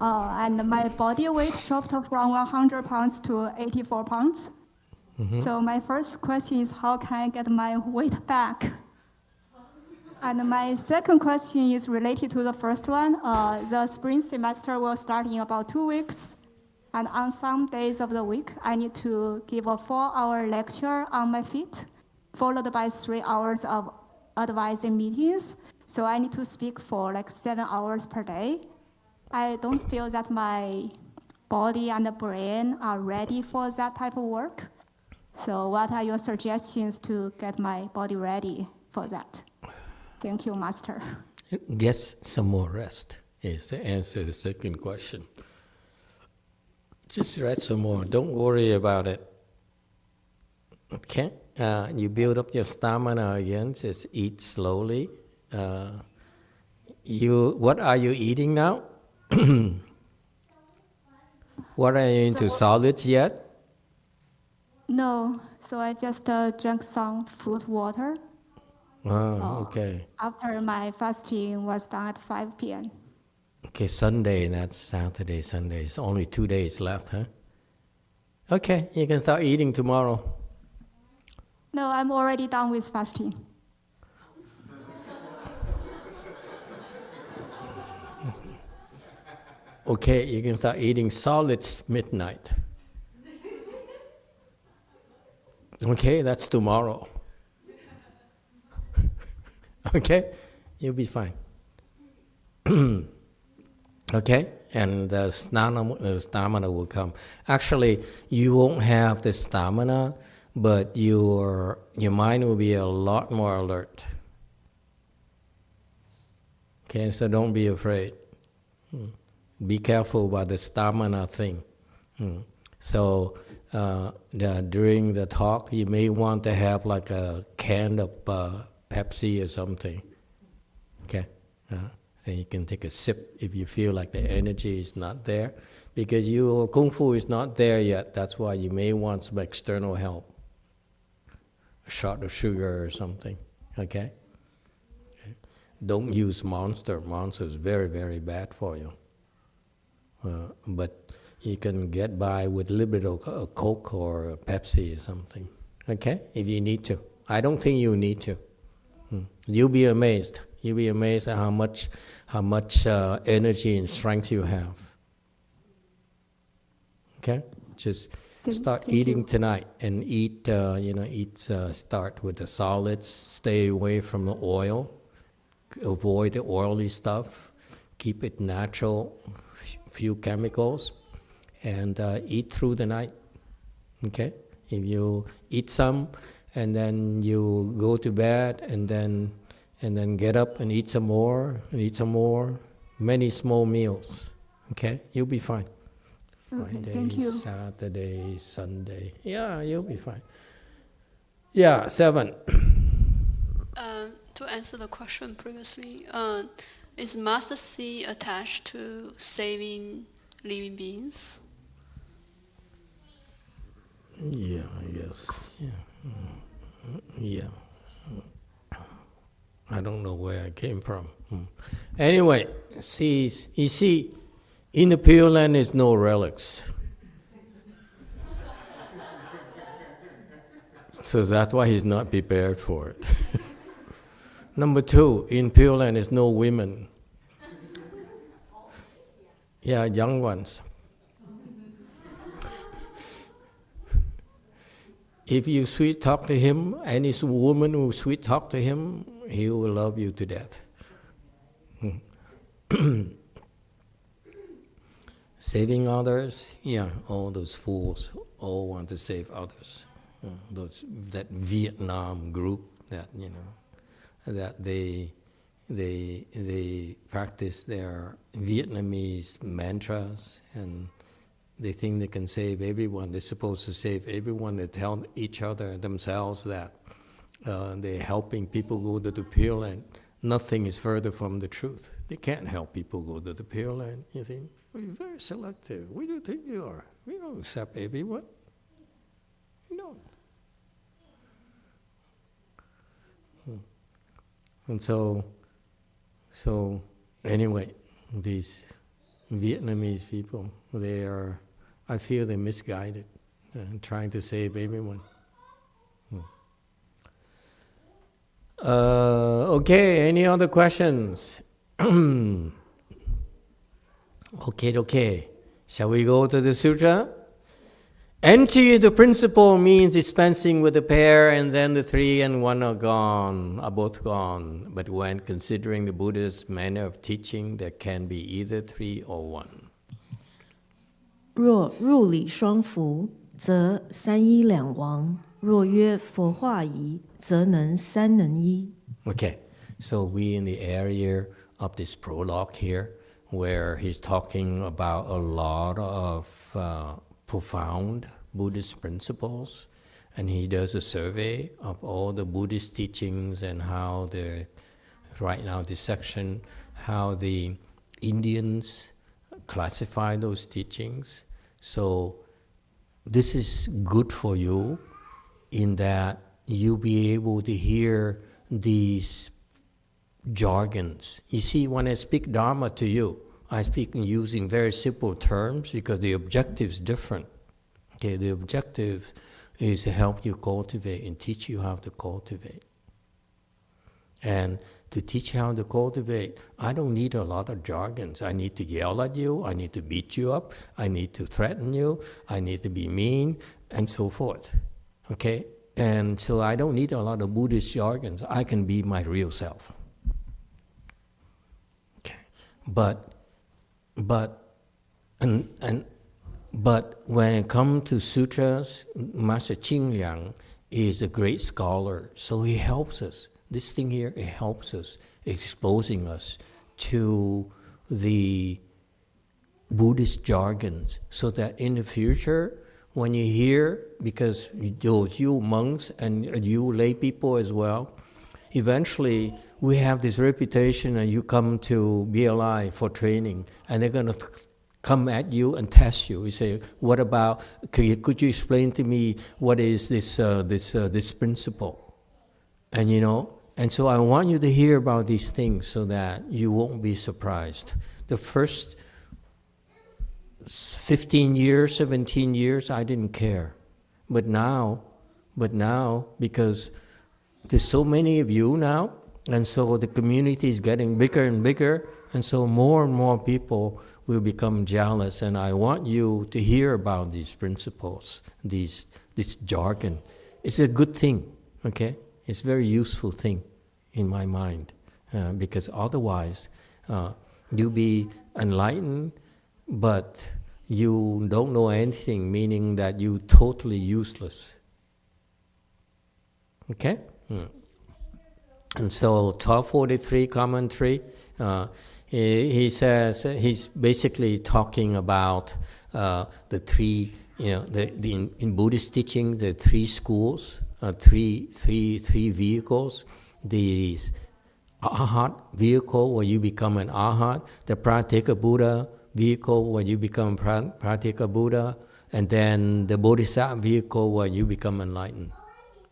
And my body weight dropped from 100 pounds to 84 pounds. So my first question is, how can I get my weight back? And my second question is related to the first one. The spring semester will start in about 2 weeks. And on some days of the week, I need to give a 4-hour lecture on my feet, followed by 3 hours of advising meetings. So I need to speak for like 7 hours per day. I don't feel that my body and the brain are ready for that type of work. So what are your suggestions to get my body ready for that? Thank you, Master. Get some more rest is the answer to the second question. Just rest some more. Don't worry about it. Okay? You build up your stamina again. Just eat slowly. What are you eating now? What are you into, solids yet? No, so I just drank some fruit water. Oh, okay. After my fasting was done at 5 p.m. Okay, Sunday, that's Saturday, Sunday. It's only 2 days left, huh? Okay, you can start eating tomorrow. No, I'm already done with fasting. Okay, you can start eating solids midnight. Okay, that's tomorrow. Okay, you'll be fine. Okay, and the stamina will come. Actually, you won't have the stamina, but your mind will be a lot more alert. Okay, so don't be afraid. Be careful about the stamina thing. So during the talk, you may want to have like a can of Pepsi or something. Okay, so you can take a sip if you feel like the energy is not there, because your kung fu is not there yet. That's why you may want some external help, a shot of sugar or something. Okay. Don't use Monster. Monster is very, very bad for you. But you can get by with a little bit of a Coke or a Pepsi or something. Okay? If you need to. I don't think you need to. You'll be amazed. You'll be amazed at how much energy and strength you have. Okay, just start eating tonight and eat. Start with the solids. Stay away from the oil. Avoid the oily stuff. Keep it natural. Few chemicals, and eat through the night. Okay, if you eat some, and then you go to bed, and then get up and eat some more, many small meals. Okay, you'll be fine. Okay, Friday, thank you. Saturday, Sunday. Yeah, you'll be fine. Yeah, 7. To answer the question previously, is Master C attached to saving living beings? Yeah, yes. Yeah. I don't know where I came from. Anyway, you see, in the Pure Land there's no relics. So that's why he's not prepared for it. Number 2, in Pure Land there's no women. Yeah, young ones. If you sweet talk to him, any woman who sweet talk to him, he will love you to death. Saving others, yeah, all those fools all want to save others. That Vietnam group that that they practice their Vietnamese mantras, and they think they can save everyone. They're supposed to save everyone. They tell each other, themselves, that they're helping people go to the Pure Land. Nothing is further from the truth. They can't help people go to the Pure Land. You think, we're very selective. What do you think you are? We don't accept everyone. No. And so anyway, these Vietnamese people, I feel they're misguided, trying to save everyone. Okay, any other questions? Okay. Shall we go to the sutra? Entry into principle means dispensing with the pair, and then the 3 and 1 are both gone. But when considering the Buddha's manner of teaching, there can be either 3 or 1. 若入理双福，则三一两亡；若曰佛化仪，则能三能一。 Okay, so we in the area of this prologue here, where he's talking about a lot of profound Buddhist principles, and he does a survey of all the Buddhist teachings and how right now this section, how the Indians classify those teachings. So this is good for you in that you'll be able to hear these jargons. You see, when I speak Dharma to you, I speak using very simple terms because the objective is different. Okay, the objective is to help you cultivate and teach you how to cultivate. And to teach how to cultivate, I don't need a lot of jargons. I need to yell at you, I need to beat you up, I need to threaten you, I need to be mean, and so forth. Okay? And so I don't need a lot of Buddhist jargons. I can be my real self. Okay. But when it comes to sutras, Master Ching Liang is a great scholar, so he helps us. This thing here, it helps us, exposing us to the Buddhist jargons, so that in the future, when you hear, because those you monks and you lay people as well, eventually we have this reputation and you come to BLI for training, and they're going to come at you and test you. You say, what about, could you explain to me what is this principle? And and so I want you to hear about these things so that you won't be surprised. The first 15 years, 17 years, I didn't care. But now, because there's so many of you now, And so the community is getting bigger and bigger, and so more and more people will become jealous. And I want you to hear about these principles, this jargon. It's a good thing, okay? It's a very useful thing in my mind, because otherwise you'll be enlightened, but you don't know anything, meaning that you're totally useless. Okay? And so 1243 commentary, he says, he's basically talking about the three, in Buddhist teaching, the three schools, three vehicles. The Arhat vehicle, where you become an Arhat, the Pratyeka Buddha vehicle, where you become Pratyeka Buddha, and then the Bodhisattva vehicle, where you become enlightened,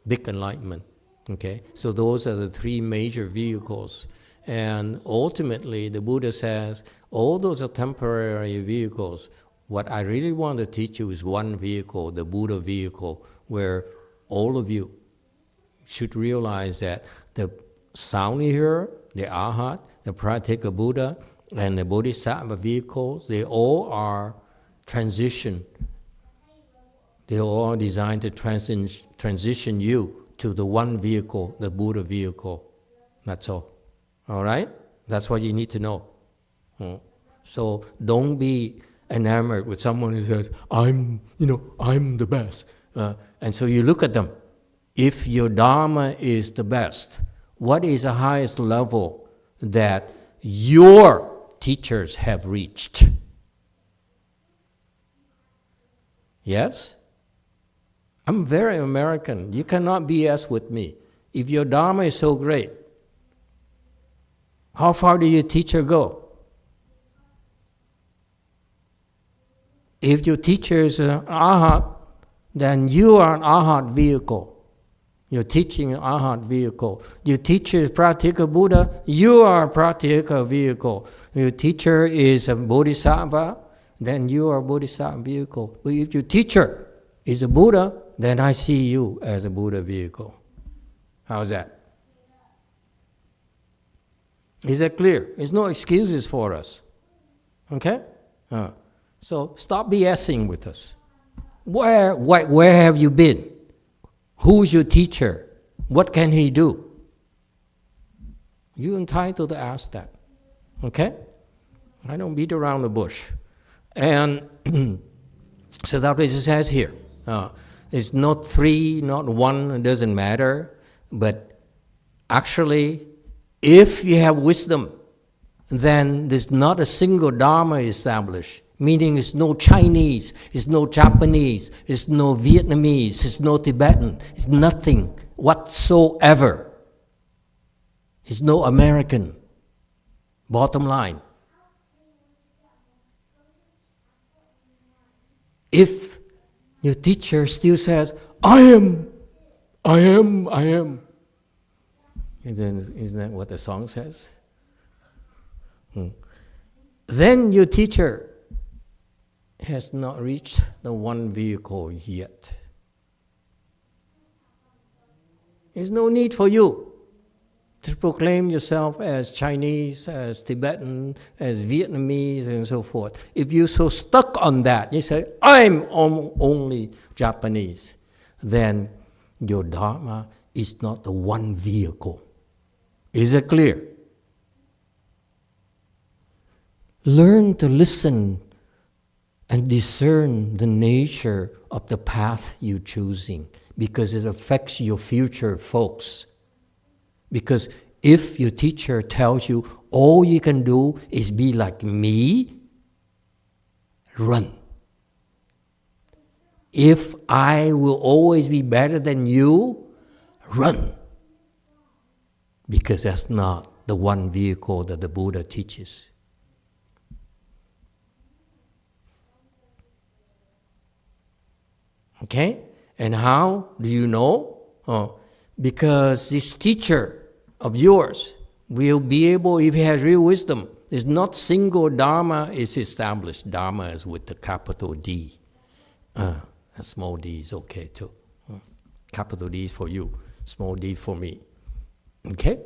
big enlightenment. Okay, so those are the three major vehicles. And ultimately, the Buddha says, all those are temporary vehicles. What I really want to teach you is one vehicle, the Buddha vehicle, where all of you should realize that the sound you hear, the Arhat, the Pratyeka Buddha, and the Bodhisattva vehicles, they all are transition. They all are designed to transition you to the one vehicle, the Buddha vehicle. That's all. All right? That's what you need to know. So don't be enamored with someone who says, I'm the best. And so you look at them. If your Dharma is the best, what is the highest level that your teachers have reached? Yes? I'm very American. You cannot BS with me. If your Dharma is so great, how far do your teacher go? If your teacher is an Arhat, then you are an Arhat vehicle. You're teaching an Arhat vehicle. Your teacher is Pratyeka Buddha, you are a Pratyeka vehicle. Your teacher is a Bodhisattva, then you are a Bodhisattva vehicle. But if your teacher is a Buddha, then I see you as a Buddha vehicle. How's that? Is that clear? There's no excuses for us. Okay? So stop BSing with us. Where have you been? Who's your teacher? What can he do? You're entitled to ask that. Okay? I don't beat around the bush. And so that's what it says here. It's not three, not one, it doesn't matter. But actually, if you have wisdom, then there's not a single Dharma established. Meaning it's no Chinese, it's no Japanese, it's no Vietnamese, it's no Tibetan, it's nothing whatsoever. It's no American. Bottom line. If your teacher still says, I am. And then, isn't that what the song says? Then your teacher has not reached the one vehicle yet. There's no need for you to proclaim yourself as Chinese, as Tibetan, as Vietnamese, and so forth. If you're so stuck on that, you say, I'm only Japanese, then your Dharma is not the one vehicle. Is it clear? Learn to listen and discern the nature of the path you're choosing, because it affects your future, folks. Because if your teacher tells you all you can do is be like me, run. If I will always be better than you, run. Because that's not the one vehicle that the Buddha teaches. Okay? And how do you know? Because this teacher of yours will be able, if he has real wisdom, there's not single Dharma is established. Dharma is with the capital D. A small d is okay too. Capital D is for you, small d for me. Okay?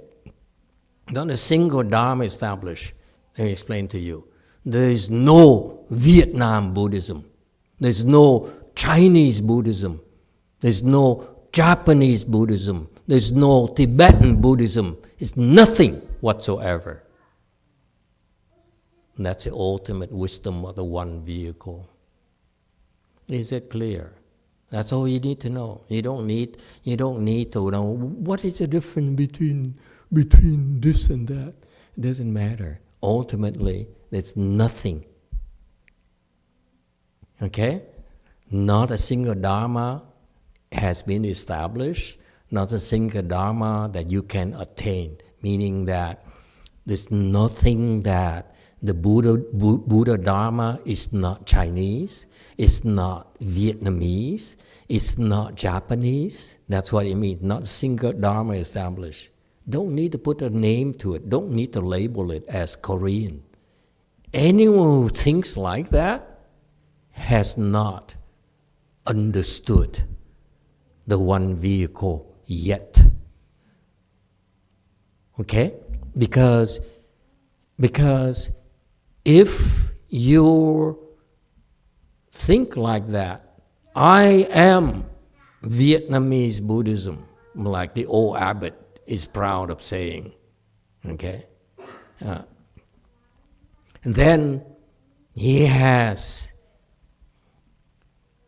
Not a single Dharma established. Let me explain to you. There is no Vietnam Buddhism. There's no Chinese Buddhism. There's no Japanese Buddhism. There's no Tibetan Buddhism. It's nothing whatsoever. And that's the ultimate wisdom of the one vehicle. Is it clear? That's all you need to know. You don't need to know what is the difference between this and that. It doesn't matter. Ultimately, there's nothing. Okay? Not a single Dharma has been established. Not a single Dharma that you can attain. Meaning that there's nothing that the Buddha Dharma is not Chinese. It's not Vietnamese. It's not Japanese. That's what it means. Not a single Dharma established. Don't need to put a name to it. Don't need to label it as Korean. Anyone who thinks like that has not understood the one vehicle yet. Okay? Because if you think like that, I am Vietnamese Buddhism, like the old abbot is proud of saying, okay? Then he has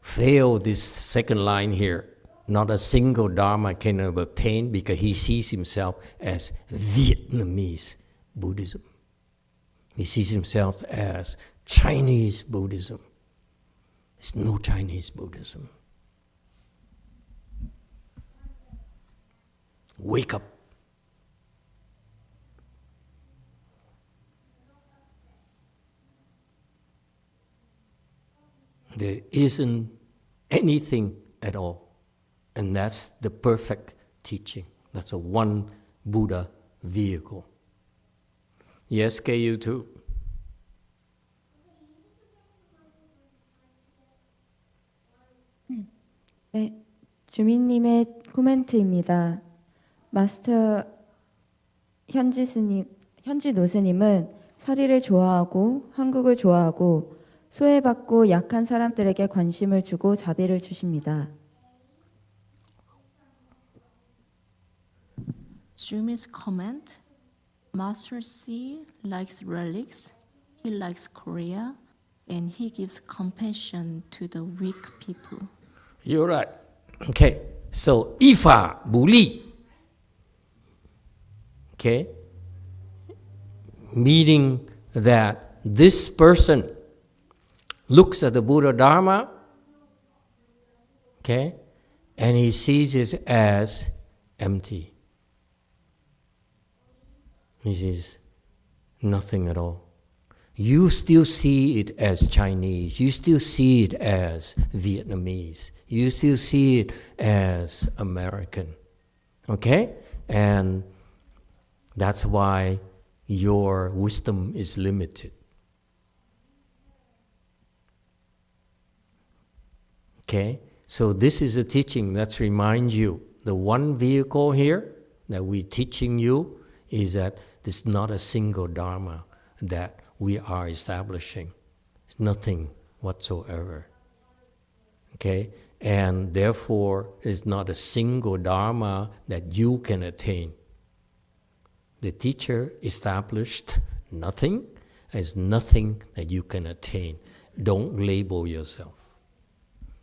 failed this second line here. Not a single Dharma can obtain because he sees himself as Vietnamese Buddhism. He sees himself as Chinese Buddhism. There's no Chinese Buddhism. Wake up. There isn't anything at all. And that's the perfect teaching. That's a one Buddha vehicle. Yes, KU2. 네, 주민님의 코멘트입니다. 마스터 현지 노스님은 서리를 좋아하고 한국을 좋아하고 소외받고 약한 사람들에게 관심을 주고 자비를 주십니다. Jumi's comment, Master C likes relics, he likes Korea, and he gives compassion to the weak people. You're right. Okay, so Ifa Buli. Okay, meaning that this person looks at the Buddha Dharma, okay, and he sees it as empty. He sees nothing at all. You still see it as Chinese. You still see it as Vietnamese. You still see it as American. Okay? And that's why your wisdom is limited. Okay? So this is a teaching that reminds you, the one vehicle here that we're teaching you is that there's not a single Dharma that we are establishing. It's nothing whatsoever. Okay? And therefore, it's not a single Dharma that you can attain. The teacher established nothing. There's nothing that you can attain. Don't label yourself.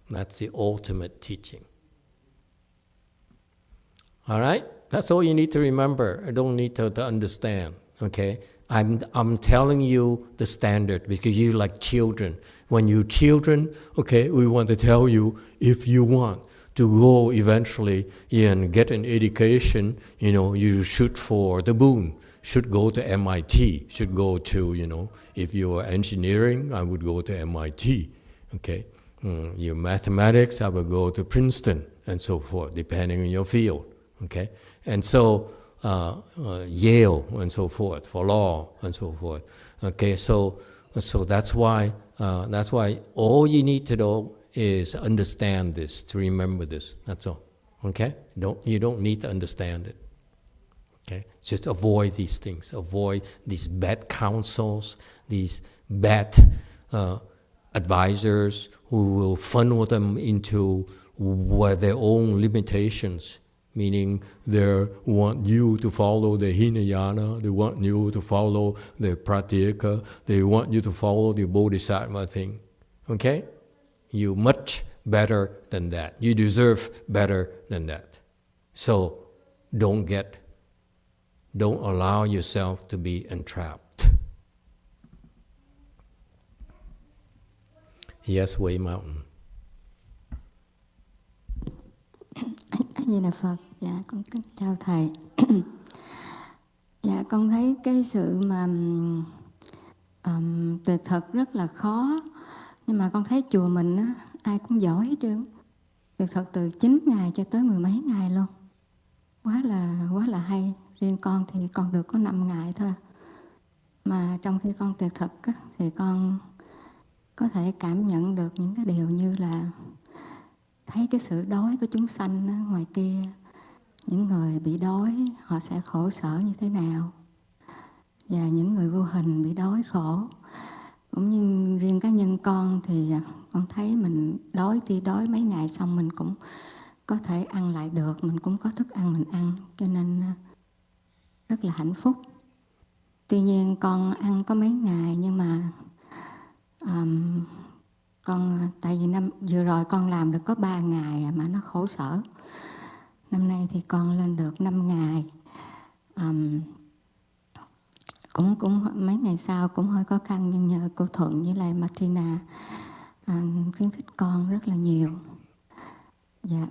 That's the ultimate teaching. All right? That's all you need to remember. I don't need to understand. Okay? I'm telling you the standard because you're like children. When you're children, okay, we want to tell you if you want to go eventually and get an education, you shoot for the moon, should go to MIT, should go to, if you are engineering, I would go to MIT, okay? Your mathematics, I would go to Princeton and so forth, depending on your field, okay? And so, Yale and so forth, for law and so forth. Okay, so that's why all you need to know is understand this, to remember this. That's all. Okay? You don't need to understand it. Okay, just avoid these things. Avoid these bad counsels, these bad advisors who will funnel them into their own limitations. Meaning they want you to follow the Hinayana, they want you to follow the Pratyeka, they want you to follow the Bodhisattva thing. Okay? You're much better than that. You deserve better than that. So don't allow yourself to be entrapped. Yes, Way Mountain. Như là Phật, dạ con kính chào thầy. Dạ con thấy cái sự mà tuyệt thực rất là khó, nhưng mà con thấy chùa mình á, ai cũng giỏi hết trơn. Tuyệt thực từ 9 ngày cho tới 10 mấy ngày luôn, quá là hay. Riêng con thì con được có 5 ngày thôi, mà trong khi con tuyệt thực á, thì con có thể cảm nhận được những cái điều như là thấy cái sự đói của chúng sanh ở ngoài kia, những người bị đói họ sẽ khổ sở như thế nào, và những người vô hình bị đói khổ. Cũng như riêng cá nhân con thì con thấy mình đói thì đói mấy ngày xong mình cũng có thể ăn lại được, mình cũng có thức ăn mình ăn, cho nên rất là hạnh phúc. Tuy nhiên con ăn có mấy ngày, nhưng mà tại vì năm vừa rồi con làm được có 3 ngày mà nó khổ sở. Năm nay thì con lên được 5 ngày. Cũng mấy ngày sau cũng hơi khó khăn, nhưng nhờ cô Thuận với lại Martina khuyến khích con rất là nhiều. Dạ,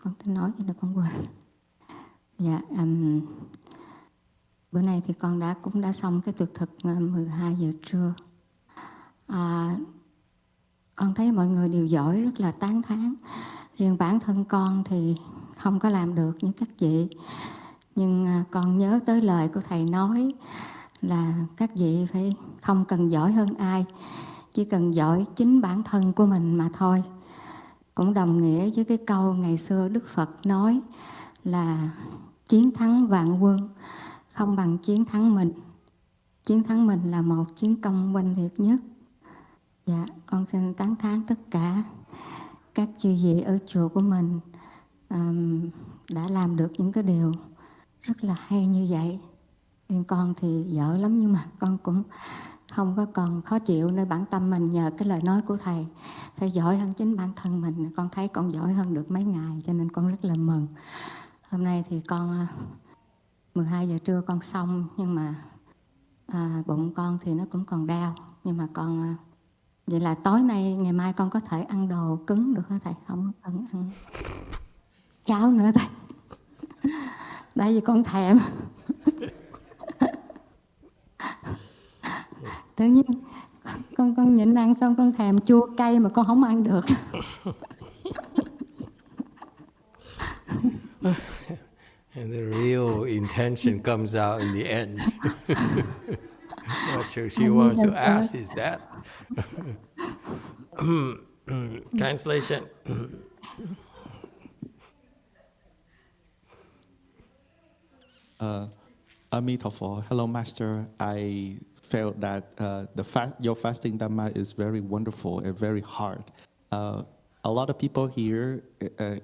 con tính nói cho được con quên. Dạ, bữa nay thì con cũng đã xong cái tuyệt thực 12 giờ trưa. Con thấy mọi người đều giỏi, rất là tán thán. Riêng bản thân con thì không có làm được như các vị, nhưng con nhớ tới lời của thầy nói là các vị phải không cần giỏi hơn ai, chỉ cần giỏi chính bản thân của mình mà thôi. Cũng đồng nghĩa với cái câu ngày xưa Đức Phật nói là chiến thắng vạn quân không bằng chiến thắng mình. Chiến thắng mình là một chiến công oanh liệt nhất. Dạ, con xin tán thán tất cả các chư vị ở chùa của mình đã làm được những cái điều rất là hay như vậy. Riêng con thì dở lắm, nhưng mà con cũng không có còn khó chịu nơi bản tâm mình, nhờ cái lời nói của thầy phải giỏi hơn chính bản thân mình. Con thấy con giỏi hơn được mấy ngày, cho nên con rất là mừng. Hôm nay thì con 12 giờ trưa con xong, nhưng mà bụng con thì nó cũng còn đau. Nhưng mà con vậy là tối nay, ngày mai con có thể ăn đồ cứng được hả thầy? Không cần ăn cháo nữa thầy. Tại vì con thèm. Tự nhiên con nhịn ăn xong con thèm chua cay mà con không ăn được. And the real intention comes out in the end. What she wants to ask is that. Translation. Amitabha. Hello, Master. I felt that your fasting Dhamma is very wonderful and very hard. A lot of people here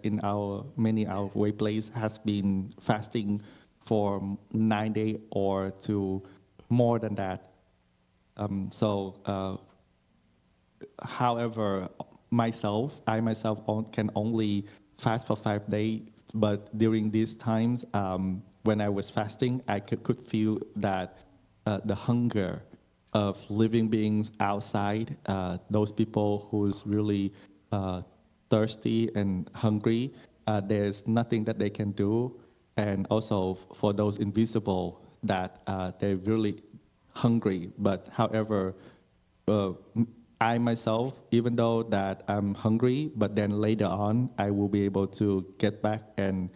in our workplace has been fasting for 9 days or to more than that. However, I myself can only fast for 5 days. But during these times, when I was fasting, I could feel that the hunger of living beings outside, those people who's really thirsty and hungry, there's nothing that they can do. And also for those invisible that they're really hungry. But however, I myself, even though that I'm hungry, but then later on, I will be able to get back and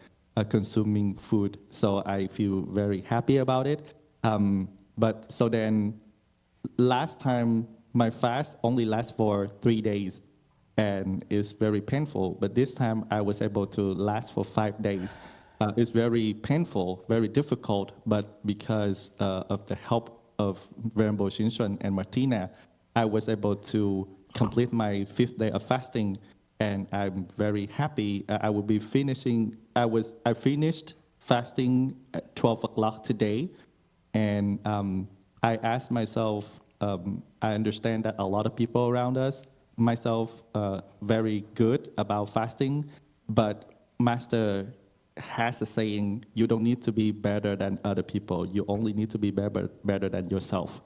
consuming food. So I feel very happy about it. But so then last time, my fast only lasts for 3 days and it's very painful. But this time I was able to last for 5 days. It's very painful, very difficult, but because of the help of Venerable Shinshun and Martina, I was able to complete my 5th day of fasting, and I'm very happy. I will be finishing. I finished fasting at 12 o'clock today, and I asked myself. I understand that a lot of people around us, myself, very good about fasting, but Master has a saying, you don't need to be better than other people. You only need to be better than yourself.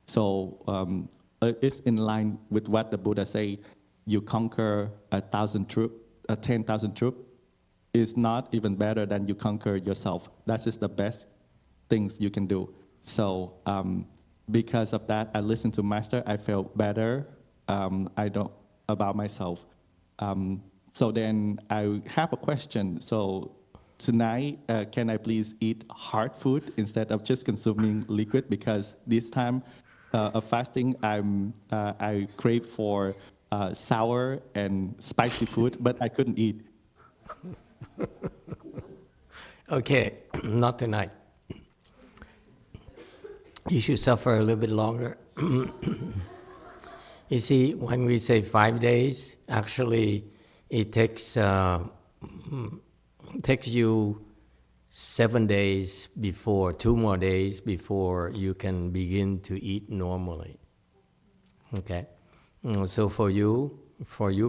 So it's in line with what the Buddha say, you conquer 10,000 troops. It's not even better than you conquer yourself. That is the best things you can do. So because of that, I listened to Master, I felt better about myself. So then I have a question. So tonight, can I please eat hard food instead of just consuming liquid? Because this time of fasting, I crave for sour and spicy food, but I couldn't eat. Okay, not tonight. You should suffer a little bit longer. You see, when we say 5 days, actually it takes you 7 days before, 2 more days before you can begin to eat normally. Okay? So for you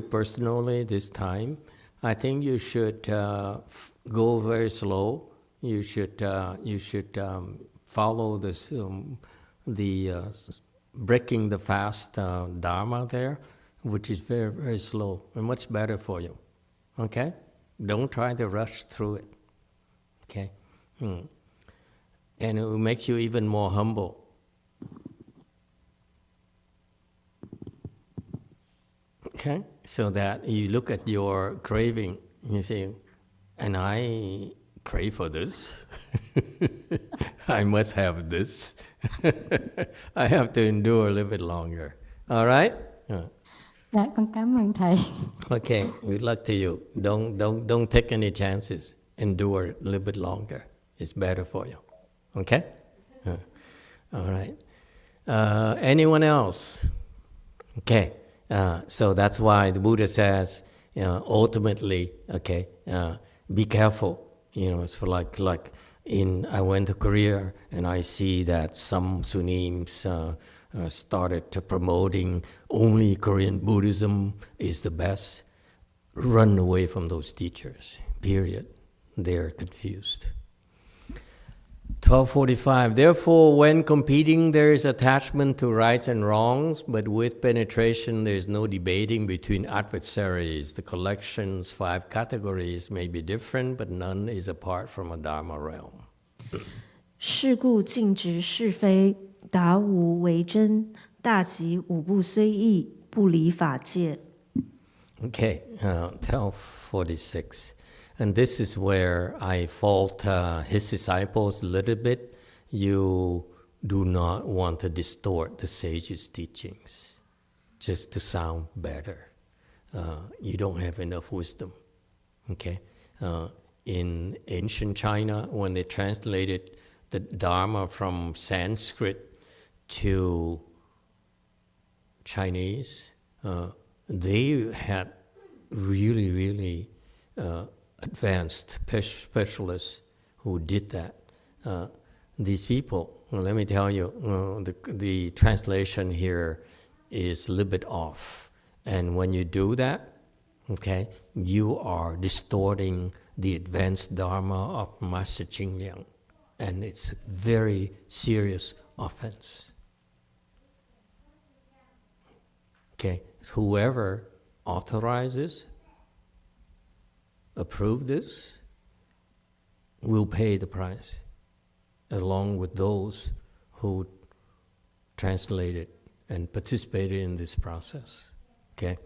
personally this time, I think you should go very slow. You should follow this, breaking the fast dharma there, which is very, very slow and much better for you. Okay? Don't try to rush through it. Okay? And it will make you even more humble. Okay? So that you look at your craving, you say, and I crave for this. I must have this. I have to endure a little bit longer. All right? Dạ, con cảm ơn thầy. Okay, good luck to you. Don't take any chances. Endure a little bit longer. It's better for you. Okay? All right. Anyone else? Okay. So that's why the Buddha says, ultimately, okay, be careful. It's for like I went to Korea and I see that some Sunims started promoting only Korean Buddhism is the best. Run away from those teachers, period. They're confused. 1245. Therefore, when competing, there is attachment to rights and wrongs, but with penetration, there is no debating between adversaries. The collection's 5 categories may be different, but none is apart from a Dharma realm. 是故尽执是非，达无为真，大吉五不虽异，不离法界。 Okay, 1246. And this is where I fault his disciples a little bit. You do not want to distort the sage's teachings just to sound better. You don't have enough wisdom. Okay? In ancient China, when they translated the Dharma from Sanskrit to Chinese, they had really advanced specialists who did that. These people, let me tell you, the translation here is a little bit off. And when you do that, okay, you are distorting the advanced Dharma of Master Ching Liang. And it's a very serious offense. Okay, whoever authorizes, approve this, will pay the price, along with those who translated and participated in this process. Okay,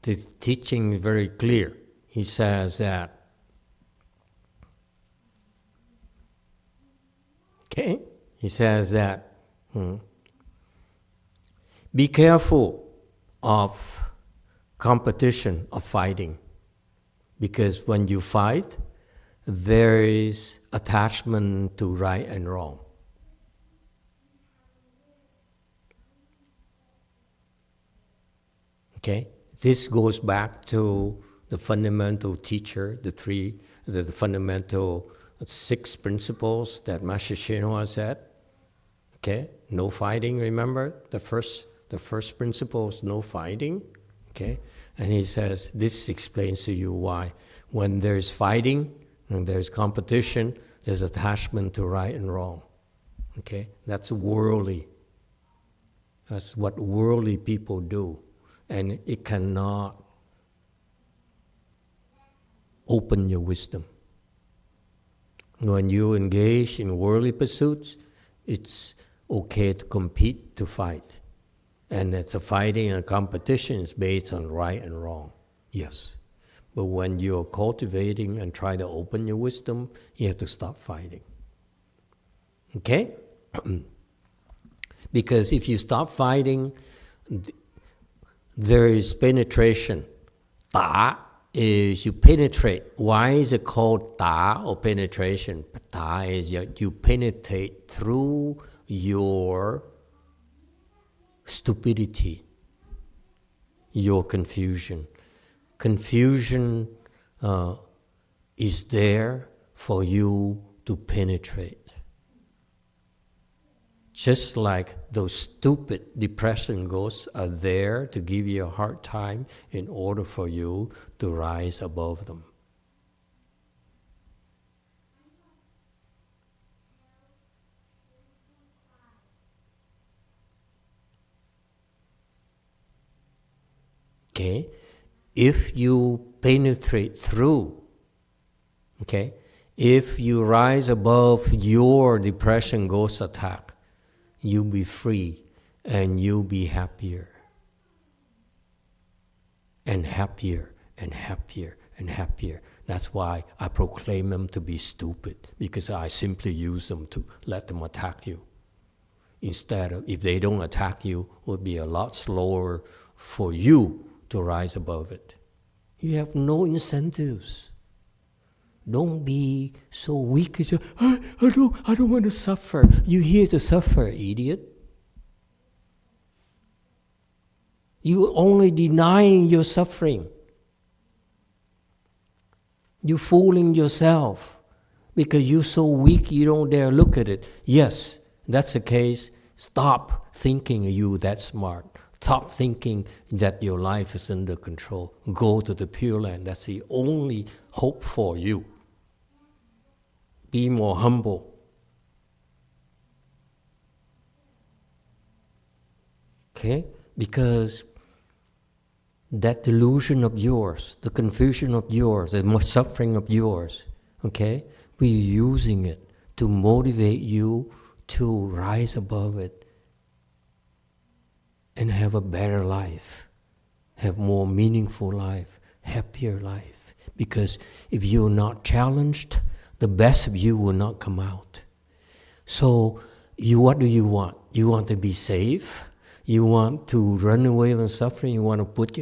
the teaching is very clear. He says that. Okay, he says that. Be careful of competition, of fighting. Because when you fight, there is attachment to right and wrong. Okay? This goes back to the fundamental teacher, the fundamental 6 principles that Master Shinhua said. Okay? No fighting, remember? The first principle is no fighting. Okay? And he says, this explains to you why. When there's fighting, and there's competition, there's attachment to right and wrong. Okay? That's worldly. That's what worldly people do. And it cannot open your wisdom. When you engage in worldly pursuits, it's okay to compete, to fight. And it's a fighting and competition is based on right and wrong. Yes. But when you're cultivating and try to open your wisdom, you have to stop fighting. Okay? Because if you stop fighting, there is penetration. Ta is you penetrate. Why is it called ta or penetration? Ta is you penetrate through your stupidity, your confusion. Confusion is there for you to penetrate. Just like those stupid depression ghosts are there to give you a hard time in order for you to rise above them. Okay? If you penetrate through, okay? If you rise above your depression ghost attack, you'll be free and you'll be happier. And happier and happier and happier. That's why I proclaim them to be stupid, because I simply use them to let them attack you. Instead of, if they don't attack you, it would be a lot slower for you to rise above it. You have no incentives. Don't be so weak as I don't want to suffer. You're here to suffer, idiot. You're only denying your suffering. You're fooling yourself because you're so weak you don't dare look at it. Yes, that's the case. Stop thinking you that smart. Stop thinking that your life is under control. Go to the Pure Land. That's the only hope for you. Be more humble. Okay? Because that delusion of yours, the confusion of yours, the suffering of yours, okay? We're using it to motivate you to rise above it and have a better life, have more meaningful life, happier life. Because if you're not challenged, the best of you will not come out. So what do you want? You want to be safe? You want to run away from suffering? You want to put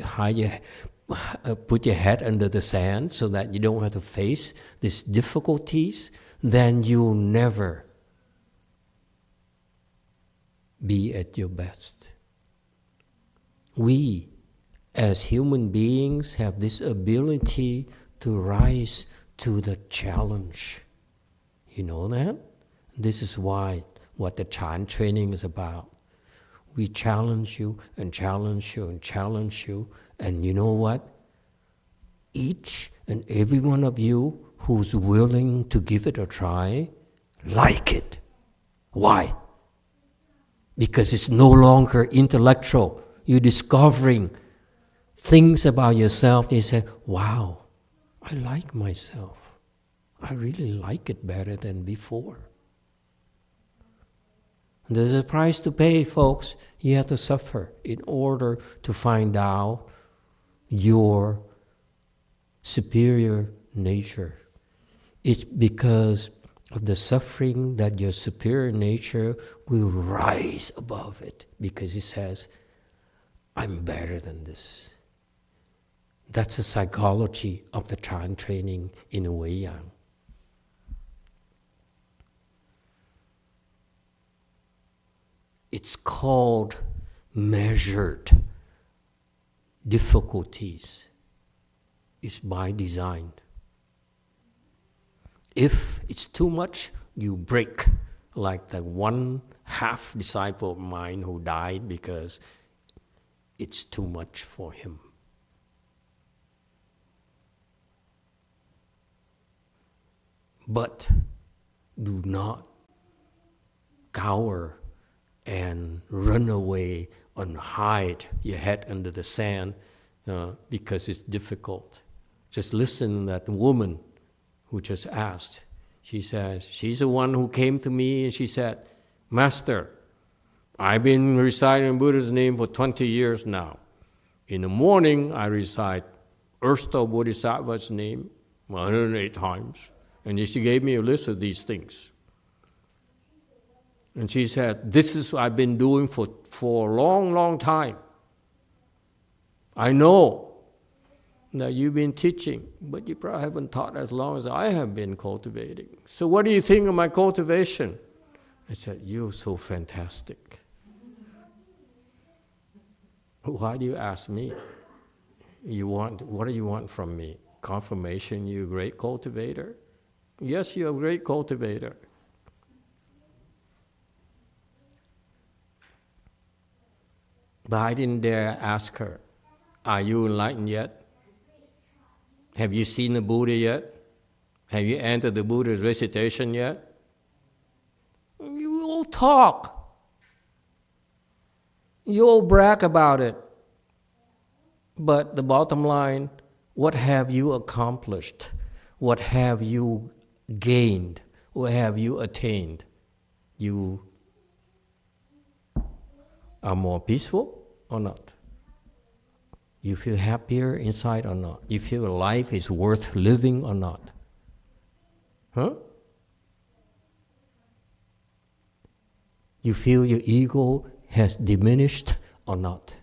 your head under the sand so that you don't have to face these difficulties? Then you'll never be at your best. We, as human beings, have this ability to rise to the challenge. You know that? This is why what the Chan training is about. We challenge you and challenge you and challenge you. And you know what? Each and every one of you who's willing to give it a try, like it. Why? Because it's no longer intellectual. You're discovering things about yourself. You say, wow, I like myself. I really like it better than before. There's a price to pay, folks. You have to suffer in order to find out your superior nature. It's because of the suffering that your superior nature will rise above it, because it says, I'm better than this. That's the psychology of the Chan training in a Wei Yang. It's called measured difficulties. It's by design. If it's too much, you break, like the one half disciple of mine who died because it's too much for him. But do not cower and run away and hide your head under the sand because it's difficult. Just listen to that woman who just asked. She says, she's the one who came to me and she said, Master, I've been reciting Buddha's name for 20 years now. In the morning, I recite Ursta Bodhisattva's name 108 times. And she gave me a list of these things. And she said, this is what I've been doing for a long, long time. I know that you've been teaching, but you probably haven't taught as long as I have been cultivating. So what do you think of my cultivation? I said, you're so fantastic. Why do you ask me? What do you want from me? Confirmation you're a great cultivator? Yes, you're a great cultivator. But I didn't dare ask her, are you enlightened yet? Have you seen the Buddha yet? Have you entered the Buddha's recitation yet? You all talk. You all brag about it. But the bottom line, what have you accomplished? What have you gained? What have you attained? You are more peaceful or not? You feel happier inside or not? You feel life is worth living or not? Huh? You feel your ego has diminished or not?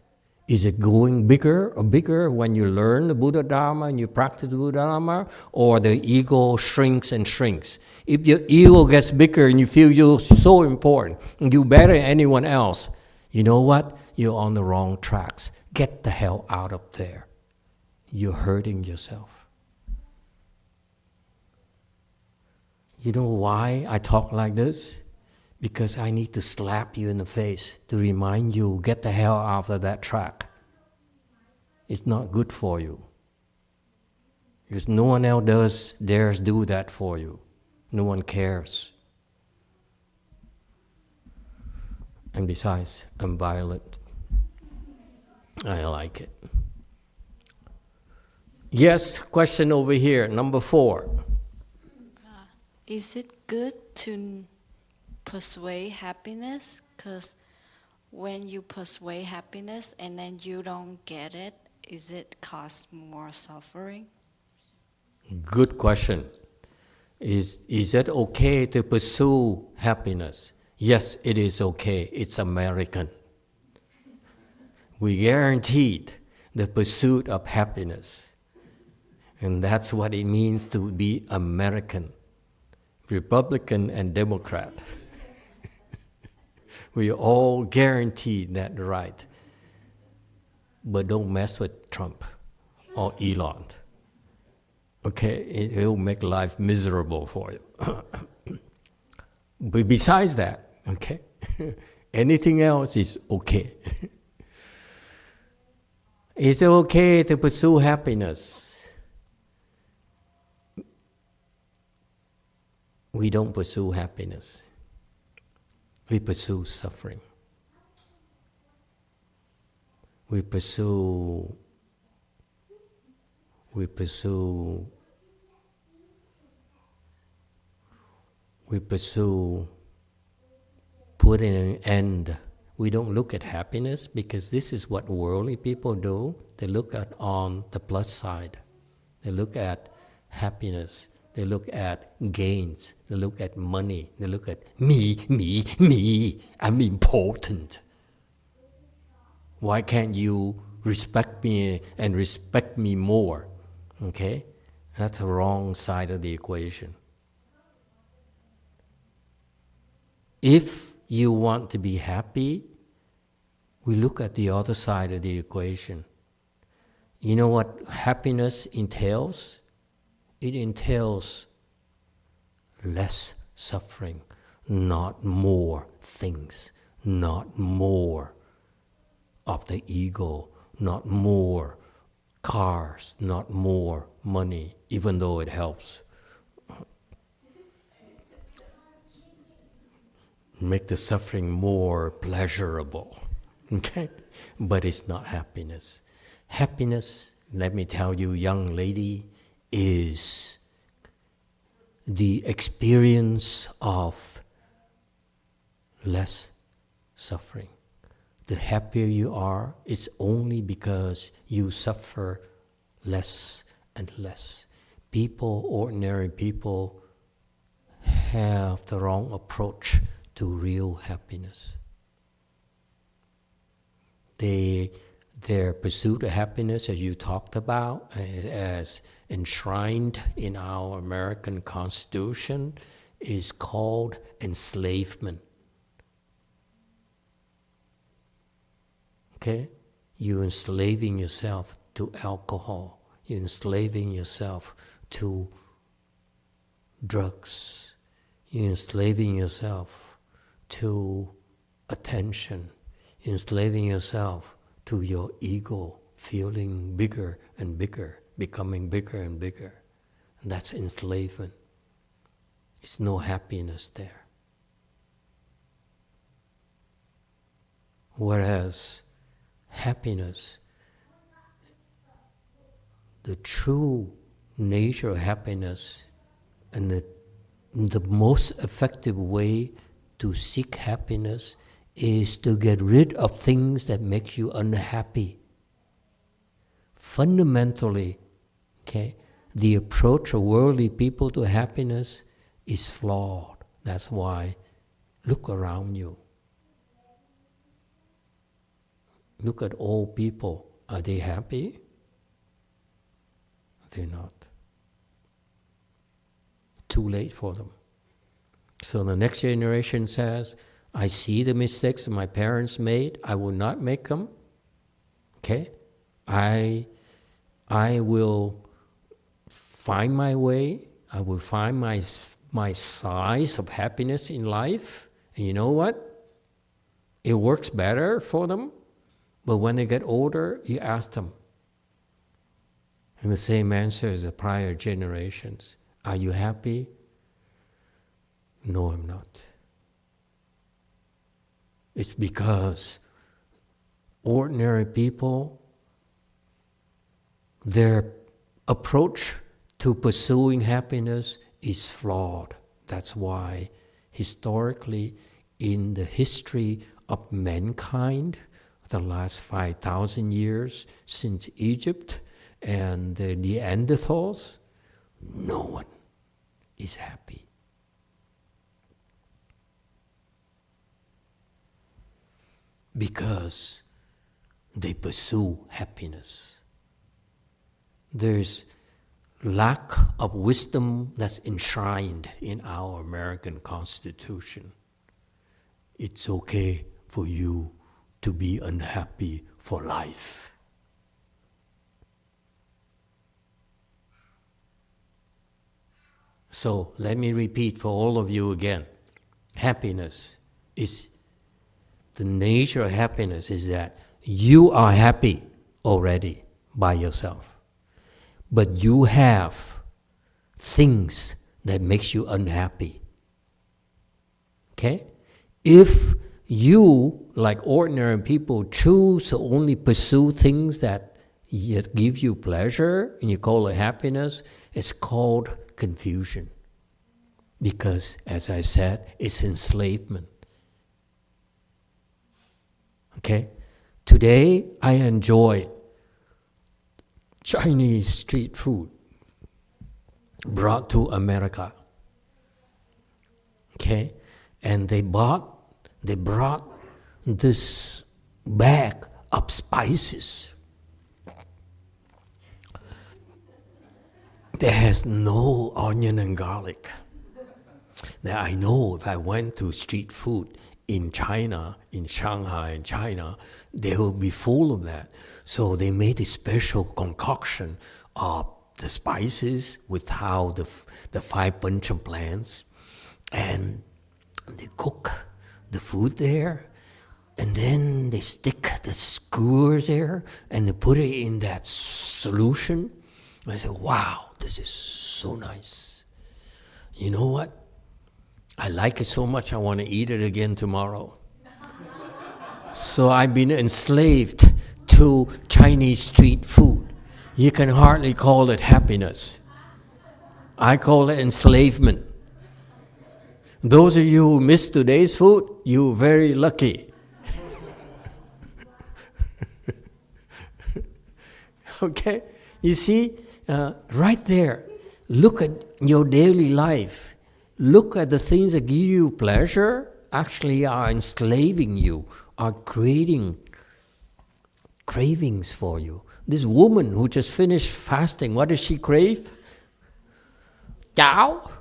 Is it going bigger or bigger when you learn the Buddha Dharma and you practice the Buddha Dharma, or the ego shrinks and shrinks? If your ego gets bigger and you feel you're so important and you're better than anyone else, you know what? You're on the wrong tracks. Get the hell out of there. You're hurting yourself. You know why I talk like this? Because I need to slap you in the face to remind you, get the hell out of that track. It's not good for you. Because no one else dares do that for you. No one cares. And besides, I'm violent. I like it. Yes, question over here, number 4. Is it good to persuade happiness? Because when you persuade happiness and then you don't get it, is it cause more suffering? Good question. Is it okay to pursue happiness? Yes, it is okay. It's American. We guaranteed the pursuit of happiness. And that's what it means to be American. Republican and Democrat. We all guaranteed that right. But don't mess with Trump or Elon. Okay, it'll make life miserable for you. But besides that, okay, anything else is okay. Is it okay to pursue happiness? We don't pursue happiness. We pursue suffering. We pursue putting an end. We don't look at happiness because this is what worldly people do. They look at on the plus side. They look at happiness. They look at gains. They look at money. They look at me. I'm important. Why can't you respect me and respect me more? Okay? That's the wrong side of the equation. If you want to be happy, we look at the other side of the equation. You know what happiness entails? It entails less suffering, not more things, not more of the ego, not more cars, not more money, even though it helps. Make the suffering more pleasurable, okay? But it's not happiness. Happiness, let me tell you, young lady, is the experience of less suffering. The happier you are, it's only because you suffer less and less. People, ordinary people, have the wrong approach to real happiness. Their pursuit of happiness, as you talked about, as enshrined in our American Constitution, is called enslavement. Okay? You're enslaving yourself to alcohol. You're enslaving yourself to drugs. You're enslaving yourself to attention. You're enslaving yourself to your ego, feeling bigger and bigger, becoming bigger and bigger. And that's enslavement. There's no happiness there. Whereas happiness, the true nature of happiness, and the most effective way to seek happiness is to get rid of things that make you unhappy. Fundamentally, okay, the approach of worldly people to happiness is flawed. That's why look around you. Look at old people. Are they happy? They're not. Too late for them. So the next generation says, I see the mistakes my parents made. I will not make them. Okay? I will find my way. I will find my size of happiness in life. And you know what? It works better for them. But when they get older, you ask them. And the same answer as the prior generations. Are you happy? No, I'm not. It's because ordinary people, their approach to pursuing happiness is flawed. That's why historically, in the history of mankind, the last 5,000 years since Egypt and the Neanderthals, no one is happy. Because they pursue happiness. There's lack of wisdom that's enshrined in our American Constitution. It's okay for you to be unhappy for life. So let me repeat for all of you again. Happiness is, the nature of happiness is that you are happy already by yourself. But you have things that makes you unhappy. Okay? If you, like ordinary people, choose to only pursue things that give you pleasure, and you call it happiness, it's called confusion. Because, as I said, it's enslavement. Okay? Today, I enjoy Chinese street food brought to America. Okay? And they brought this bag of spices that has no onion and garlic. Now I know if I went to street food in China, in Shanghai, in China, they will be full of that. So they made a special concoction of the spices with how the 5 pancham plants, and they cook the food there, and then they stick the skewers there, and they put it in that solution. I said, wow, this is so nice. You know what? I like it so much I want to eat it again tomorrow. So I've been enslaved to Chinese street food. You can hardly call it happiness. I call it enslavement. Those of you who missed today's food, you're very lucky. Okay? You see, right there, look at your daily life. Look at the things that give you pleasure, actually are enslaving you, are creating cravings for you. This woman who just finished fasting, what does she crave? Chao.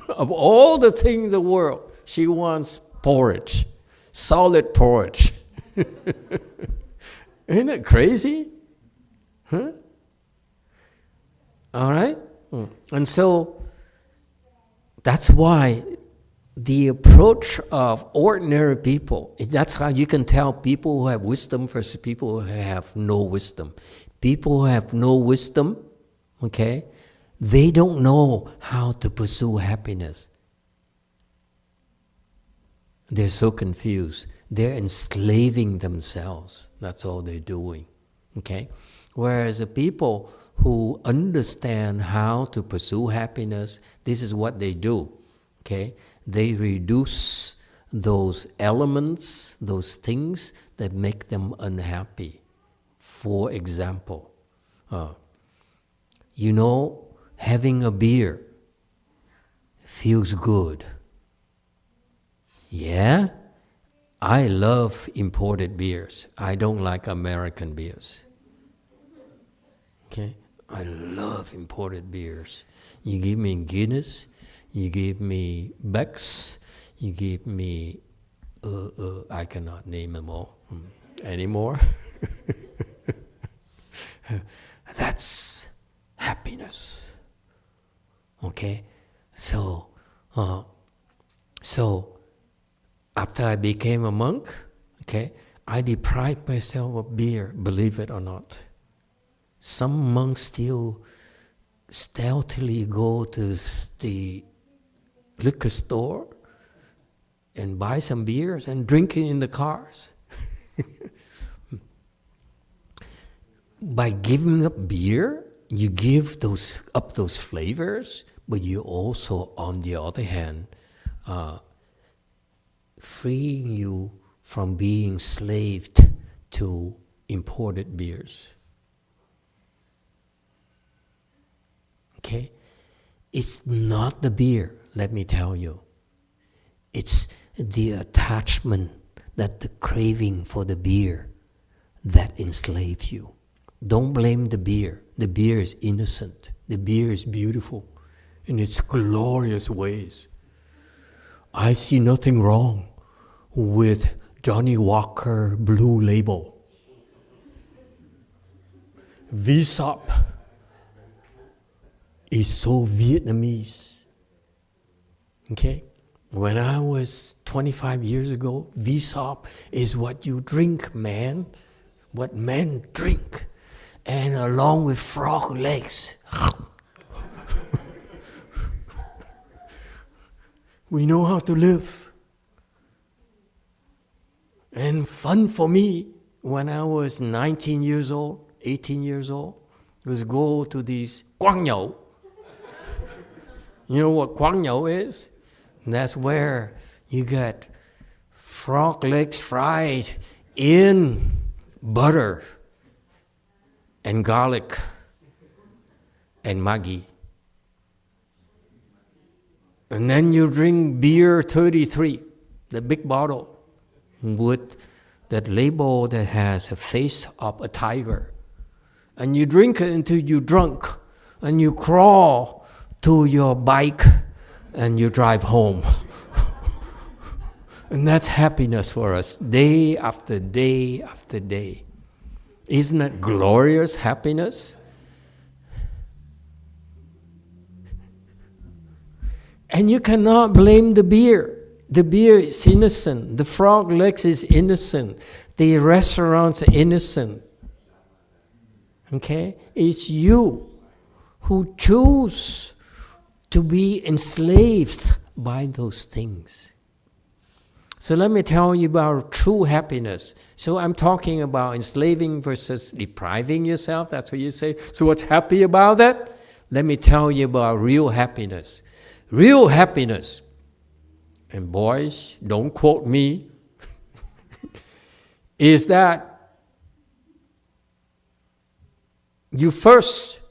Of all the things in the world, she wants porridge, solid porridge. Isn't it crazy? Huh? All right? And so, that's why the approach of ordinary people, that's how you can tell people who have wisdom versus people who have no wisdom. People who have no wisdom, okay, they don't know how to pursue happiness. They're so confused. They're enslaving themselves. That's all they're doing, okay? Whereas the people who understand how to pursue happiness, this is what they do, okay? They reduce those elements, those things that make them unhappy. For example, you know, having a beer feels good. Yeah? I love imported beers. I don't like American beers. Okay? I love imported beers. You give me Guinness, you give me Beck's, you give me, I cannot name them all anymore. That's happiness. Okay? So after I became a monk, okay, I deprived myself of beer, believe it or not. Some monks still stealthily go to the liquor store and buy some beers and drink it in the cars. By giving up beer, you give up those flavors, but you also, on the other hand, freeing you from being slaved to imported beers. Okay? It's not the beer, let me tell you. It's the attachment, that the craving for the beer that enslaves you. Don't blame the beer. The beer is innocent. The beer is beautiful in its glorious ways. I see nothing wrong with Johnny Walker Blue Label. Visop is so Vietnamese. Okay? When I was 25 years ago, Visop is what you drink, man. What men drink. And along with frog legs. We know how to live. And fun for me, when I was 19 years old, 18 years old, was go to these quang nhậu. You know what quang nhậu is? That's where you get frog legs fried in butter and garlic and Maggi. And then you drink beer 33, the big bottle, with that label that has a face of a tiger. And you drink it until you're drunk, and you crawl to your bike, and you drive home. And that's happiness for us, day after day after day. Isn't that glorious happiness? And you cannot blame the beer. The beer is innocent. The frog legs is innocent. The restaurants are innocent. Okay? It's you who choose to be enslaved by those things. So let me tell you about true happiness. So I'm talking about enslaving versus depriving yourself. That's what you say. So what's happy about that? Let me tell you about real happiness. Real happiness, and boys, don't quote me, is that you first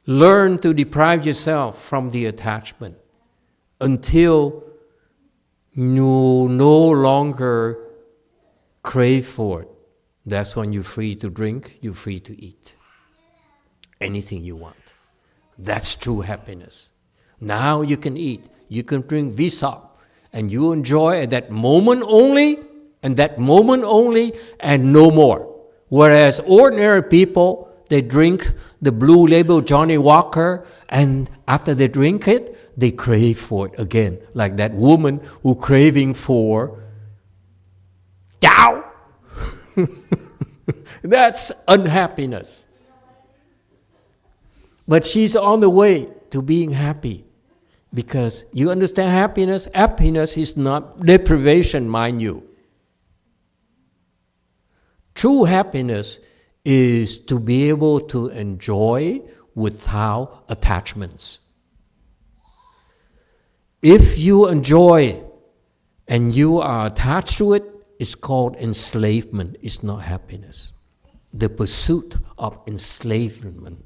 learn to deprive yourself from the attachment until you no longer crave for it. That's when you're free to drink, you're free to eat. Anything you want. That's true happiness. Now you can eat, you can drink Visa, and you enjoy at that moment only, and no more. Whereas ordinary people, they drink the blue label Johnny Walker, and after they drink it, they crave for it again. Like that woman who craving for Tao. That's unhappiness. But she's on the way to being happy. Because you understand happiness? Happiness is not deprivation, mind you. True happiness is to be able to enjoy without attachments. If you enjoy and you are attached to it, it's called enslavement. It's not happiness. The pursuit of enslavement,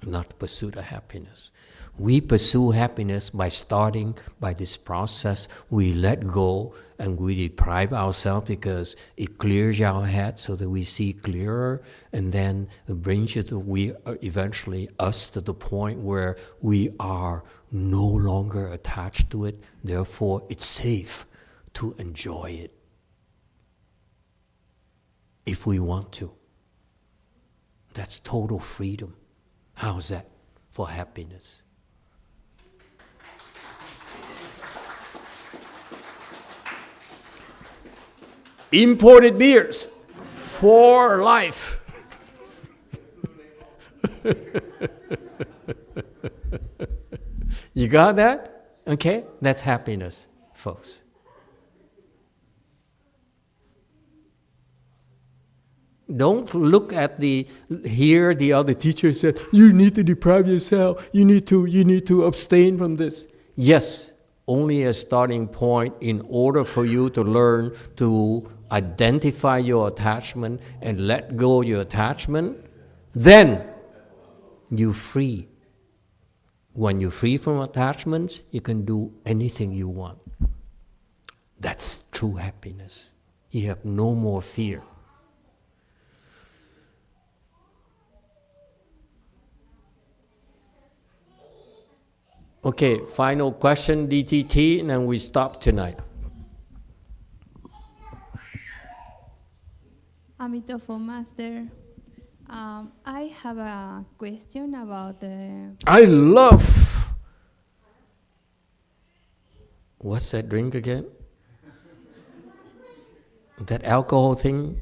not the pursuit of happiness. We pursue happiness by starting by this process. We let go and we deprive ourselves because it clears our head so that we see clearer, and then it brings you to eventually us to the point where we are no longer attached to it. Therefore, it's safe to enjoy it if we want to. That's total freedom. How's that for happiness? Imported beers for life. You got that? Okay? That's happiness, folks. Don't look at the other teacher said, you need to deprive yourself, you need to abstain from this. Yes, only a starting point in order for you to learn to identify your attachment and let go of your attachment, then you're free. When you're free from attachments, you can do anything you want. That's true happiness. You have no more fear. Okay, final question, DTT, and then we stop tonight. Amitabha Master, I have a question about the... I love... What's that drink again? That alcohol thing?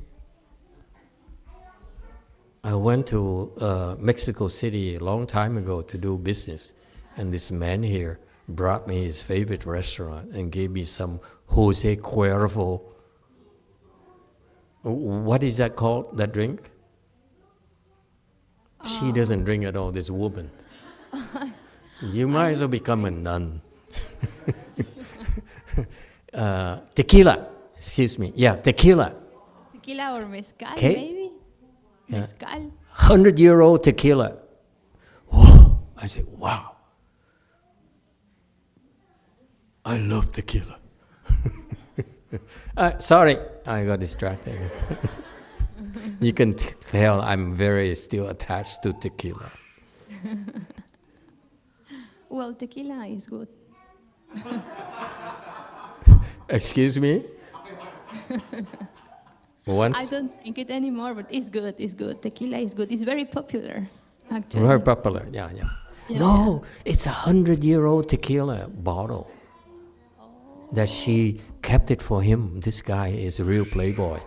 I went to Mexico City a long time ago to do business. And this man here brought me his favorite restaurant and gave me some Jose Cuervo. What is that called, that drink? She doesn't drink at all, this woman. You might as well become a nun. Tequila, excuse me. Yeah, tequila. Tequila or mezcal, Okay. maybe? Yeah. Mezcal. 100-year-old tequila. Whoa. I said, wow. I love tequila. Sorry, I got distracted. You can tell I'm very still attached to tequila. Well, tequila is good. Excuse me? Once? I don't drink it anymore, but it's good. It's good. Tequila is good. It's very popular, actually. Very popular, yeah. No, it's 100-year-old tequila bottle that she kept it for him. This guy is a real playboy.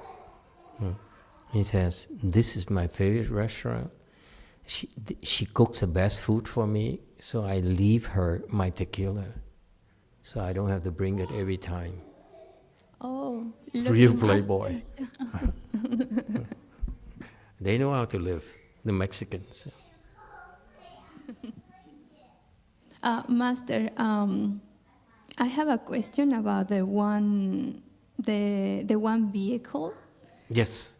He says, this is my favorite restaurant. She cooks the best food for me, so I leave her my tequila, so I don't have to bring it every time. Oh, Real playboy. They know how to live, the Mexicans. Master, I have a question about the one vehicle. Yes.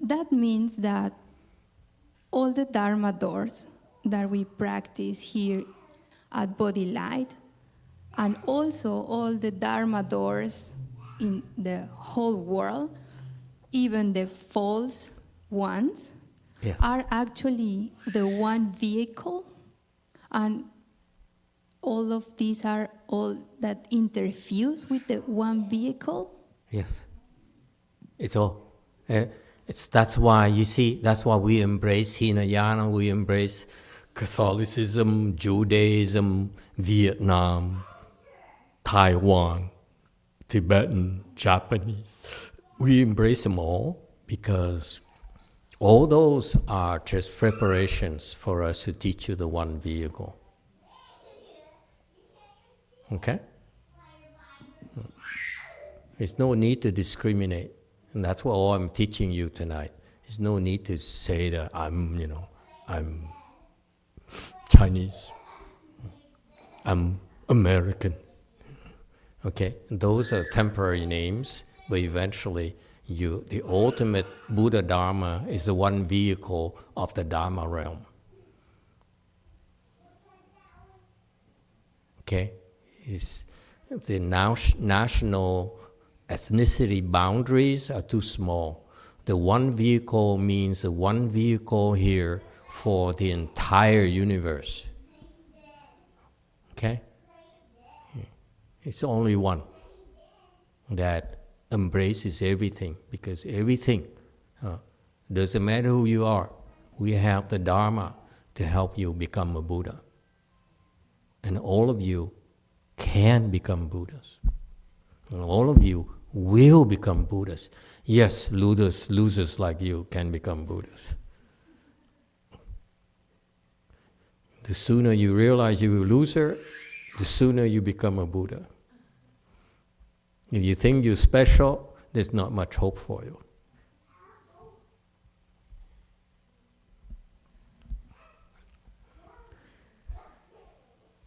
That means that all the Dharma doors that we practice here at Body Light, and also all the Dharma doors in the whole world, even the false ones, yes, are actually the one vehicle, and all of these are all that interfuse with the one vehicle? Yes. It's all. That's why, you see, that's why we embrace Hinayana, we embrace Catholicism, Judaism, Vietnam, Taiwan, Tibetan, Japanese. We embrace them all because all those are just preparations for us to teach you the one vehicle. Okay? There's no need to discriminate. And that's what all I'm teaching you tonight. There's no need to say that I'm Chinese, I'm American. Okay, those are temporary names, but eventually the ultimate Buddha Dharma is the one vehicle of the Dharma realm. Okay, the national ethnicity boundaries are too small. The one vehicle means the one vehicle here for the entire universe. Okay? It's only one that embraces everything, because everything, doesn't matter who you are, we have the Dharma to help you become a Buddha. And all of you can become Buddhas. And all of you will become Buddhas. Yes, losers like you can become Buddhas. The sooner you realize you're a loser, the sooner you become a Buddha. If you think you're special, there's not much hope for you.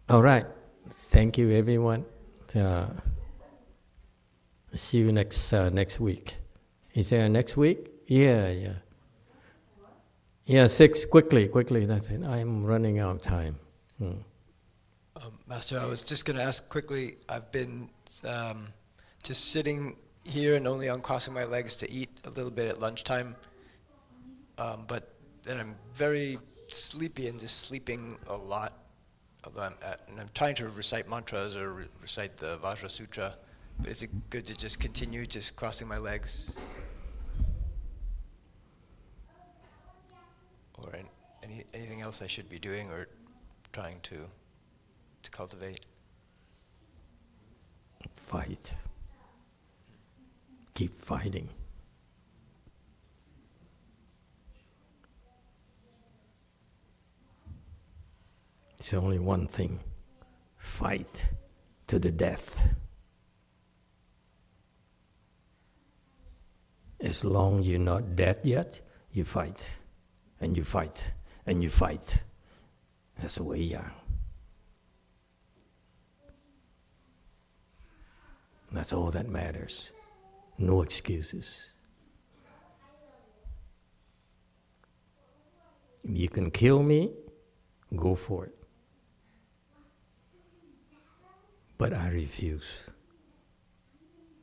All right. Thank you, everyone. See you next week. Is there a next week? Yeah. Yeah, 6, quickly, that's it. I'm running out of time. Master, I was just going to ask quickly, I've been just sitting here and only uncrossing my legs to eat a little bit at lunchtime, but then I'm very sleepy and just sleeping a lot. And I'm trying to recite mantras or recite the Vajra Sutra, but is it good to just continue just crossing my legs? Or anything else I should be doing or trying to cultivate? Fight. Keep fighting. It's only one thing. Fight to the death. As long as you're not dead yet, you fight. And you fight. And you fight. That's the way you are. That's all that matters. No excuses. If you can kill me, go for it. But I refuse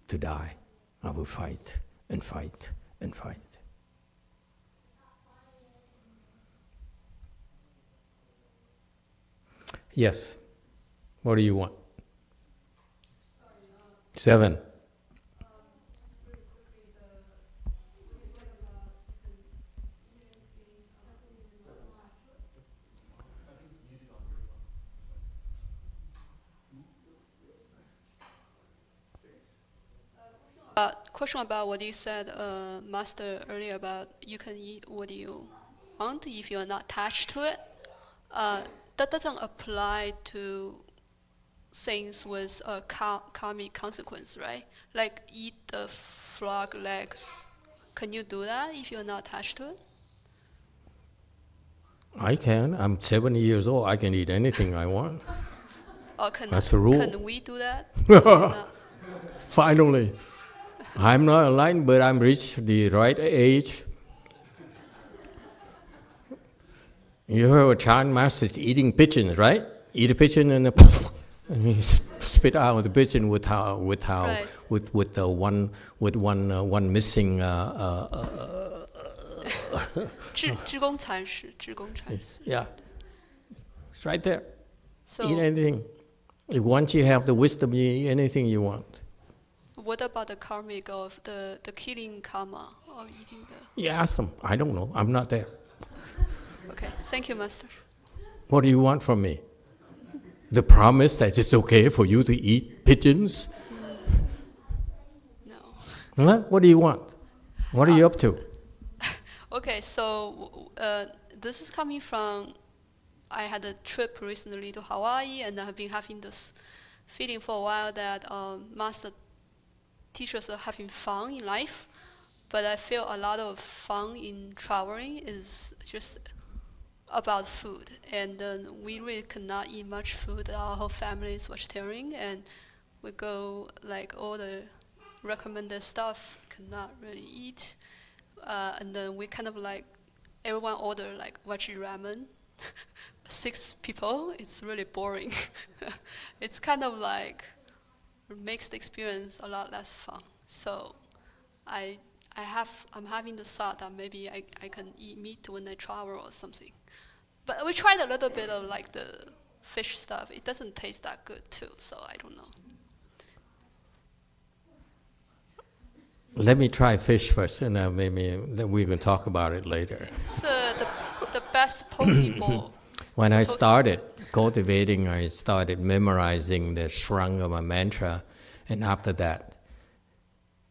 to die. I will fight and fight and fight. Yes. What do you want? 7. Question about what you said, Master, earlier about you can eat what you want if you're not attached to it. That doesn't apply to things with a karmic consequence, right? Like eat the frog legs. Can you do that if you're not attached to it? I can. I'm 70 years old. I can eat anything I want. That's a rule. Can we do that? Finally. I'm not enlightened, but I'm reached the right age. You heard a child master eating pigeons, right? Eat a pigeon and he spit out the pigeon with one missing. 知公禅师. Yeah, it's right there. So, eat anything. If once you have the wisdom, you eat anything you want. What about the karmic of the killing karma of eating the? You ask them. I don't know. I'm not there. Okay, thank you, Master. What do you want from me? The promise that it's okay for you to eat pigeons? No. Huh? What do you want? What are you up to? Okay, so this is coming from, I had a trip recently to Hawaii, and I have been having this feeling for a while that Master teachers are having fun in life, but I feel a lot of fun in traveling is just about food, and we really cannot eat much food. Our whole family is vegetarian, and we go like all the recommended stuff cannot really eat, and then we kind of like everyone order like veggie ramen. 6 people, it's really boring. It's kind of like makes the experience a lot less fun. So I'm having the thought that maybe I can eat meat when I travel or something. But we tried a little bit of like the fish stuff. It doesn't taste that good too, so I don't know. Let me try fish first, and maybe then we can talk about it later. It's the best poke bowl. When I started cultivating, I started memorizing the Shrangama mantra, and after that,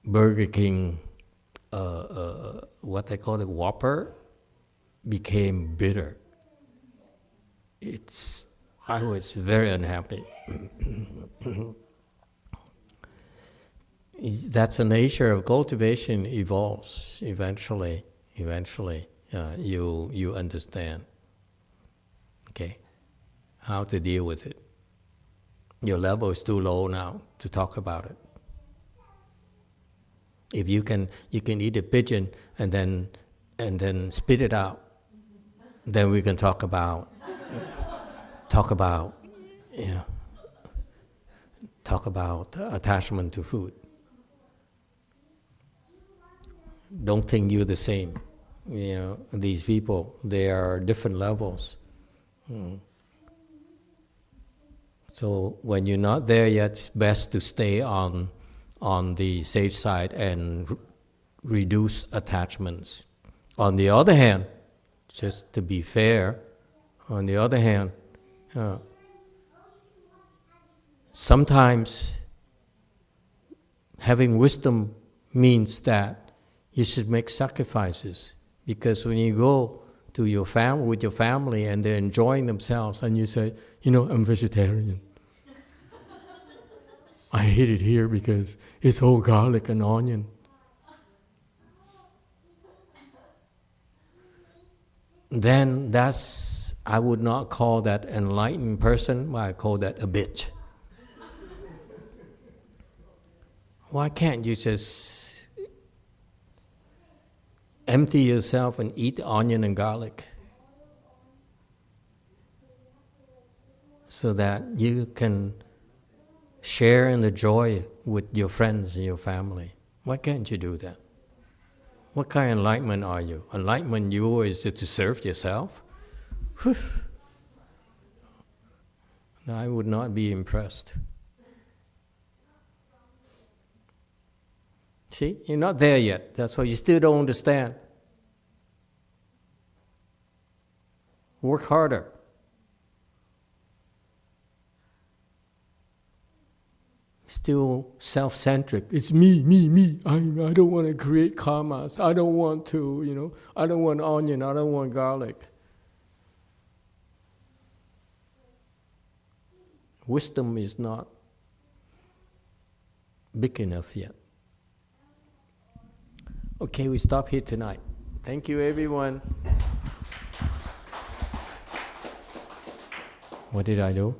Burger King, what they call it, Whopper, became bitter. I was very unhappy. That's the nature of cultivation. Evolves eventually. You understand. Okay, how to deal with it. Your level is too low now to talk about it. If you can eat a pigeon and then spit it out, then we can talk about attachment to food. Don't think you're the same. These people, they are different levels. So when you're not there yet, it's best to stay on the safe side and reduce attachments. On the other hand, just to be fair, sometimes having wisdom means that you should make sacrifices, because when you go to your family with your family and they're enjoying themselves and you say, I'm vegetarian. I hate it here because it's all garlic and onion. Then I would not call that enlightened person, but I call that a bitch. Why can't you just empty yourself and eat onion and garlic so that you can share in the joy with your friends and your family? Why can't you do that? What kind of enlightenment are you? Enlightenment you is to serve yourself? Whew. I would not be impressed. See, you're not there yet. That's why you still don't understand. Work harder. Still self-centric. It's me, me, me. I don't want to create karmas. I don't want to, I don't want onion. I don't want garlic. Wisdom is not big enough yet. Okay, we stop here tonight. Thank you, everyone. What did I do?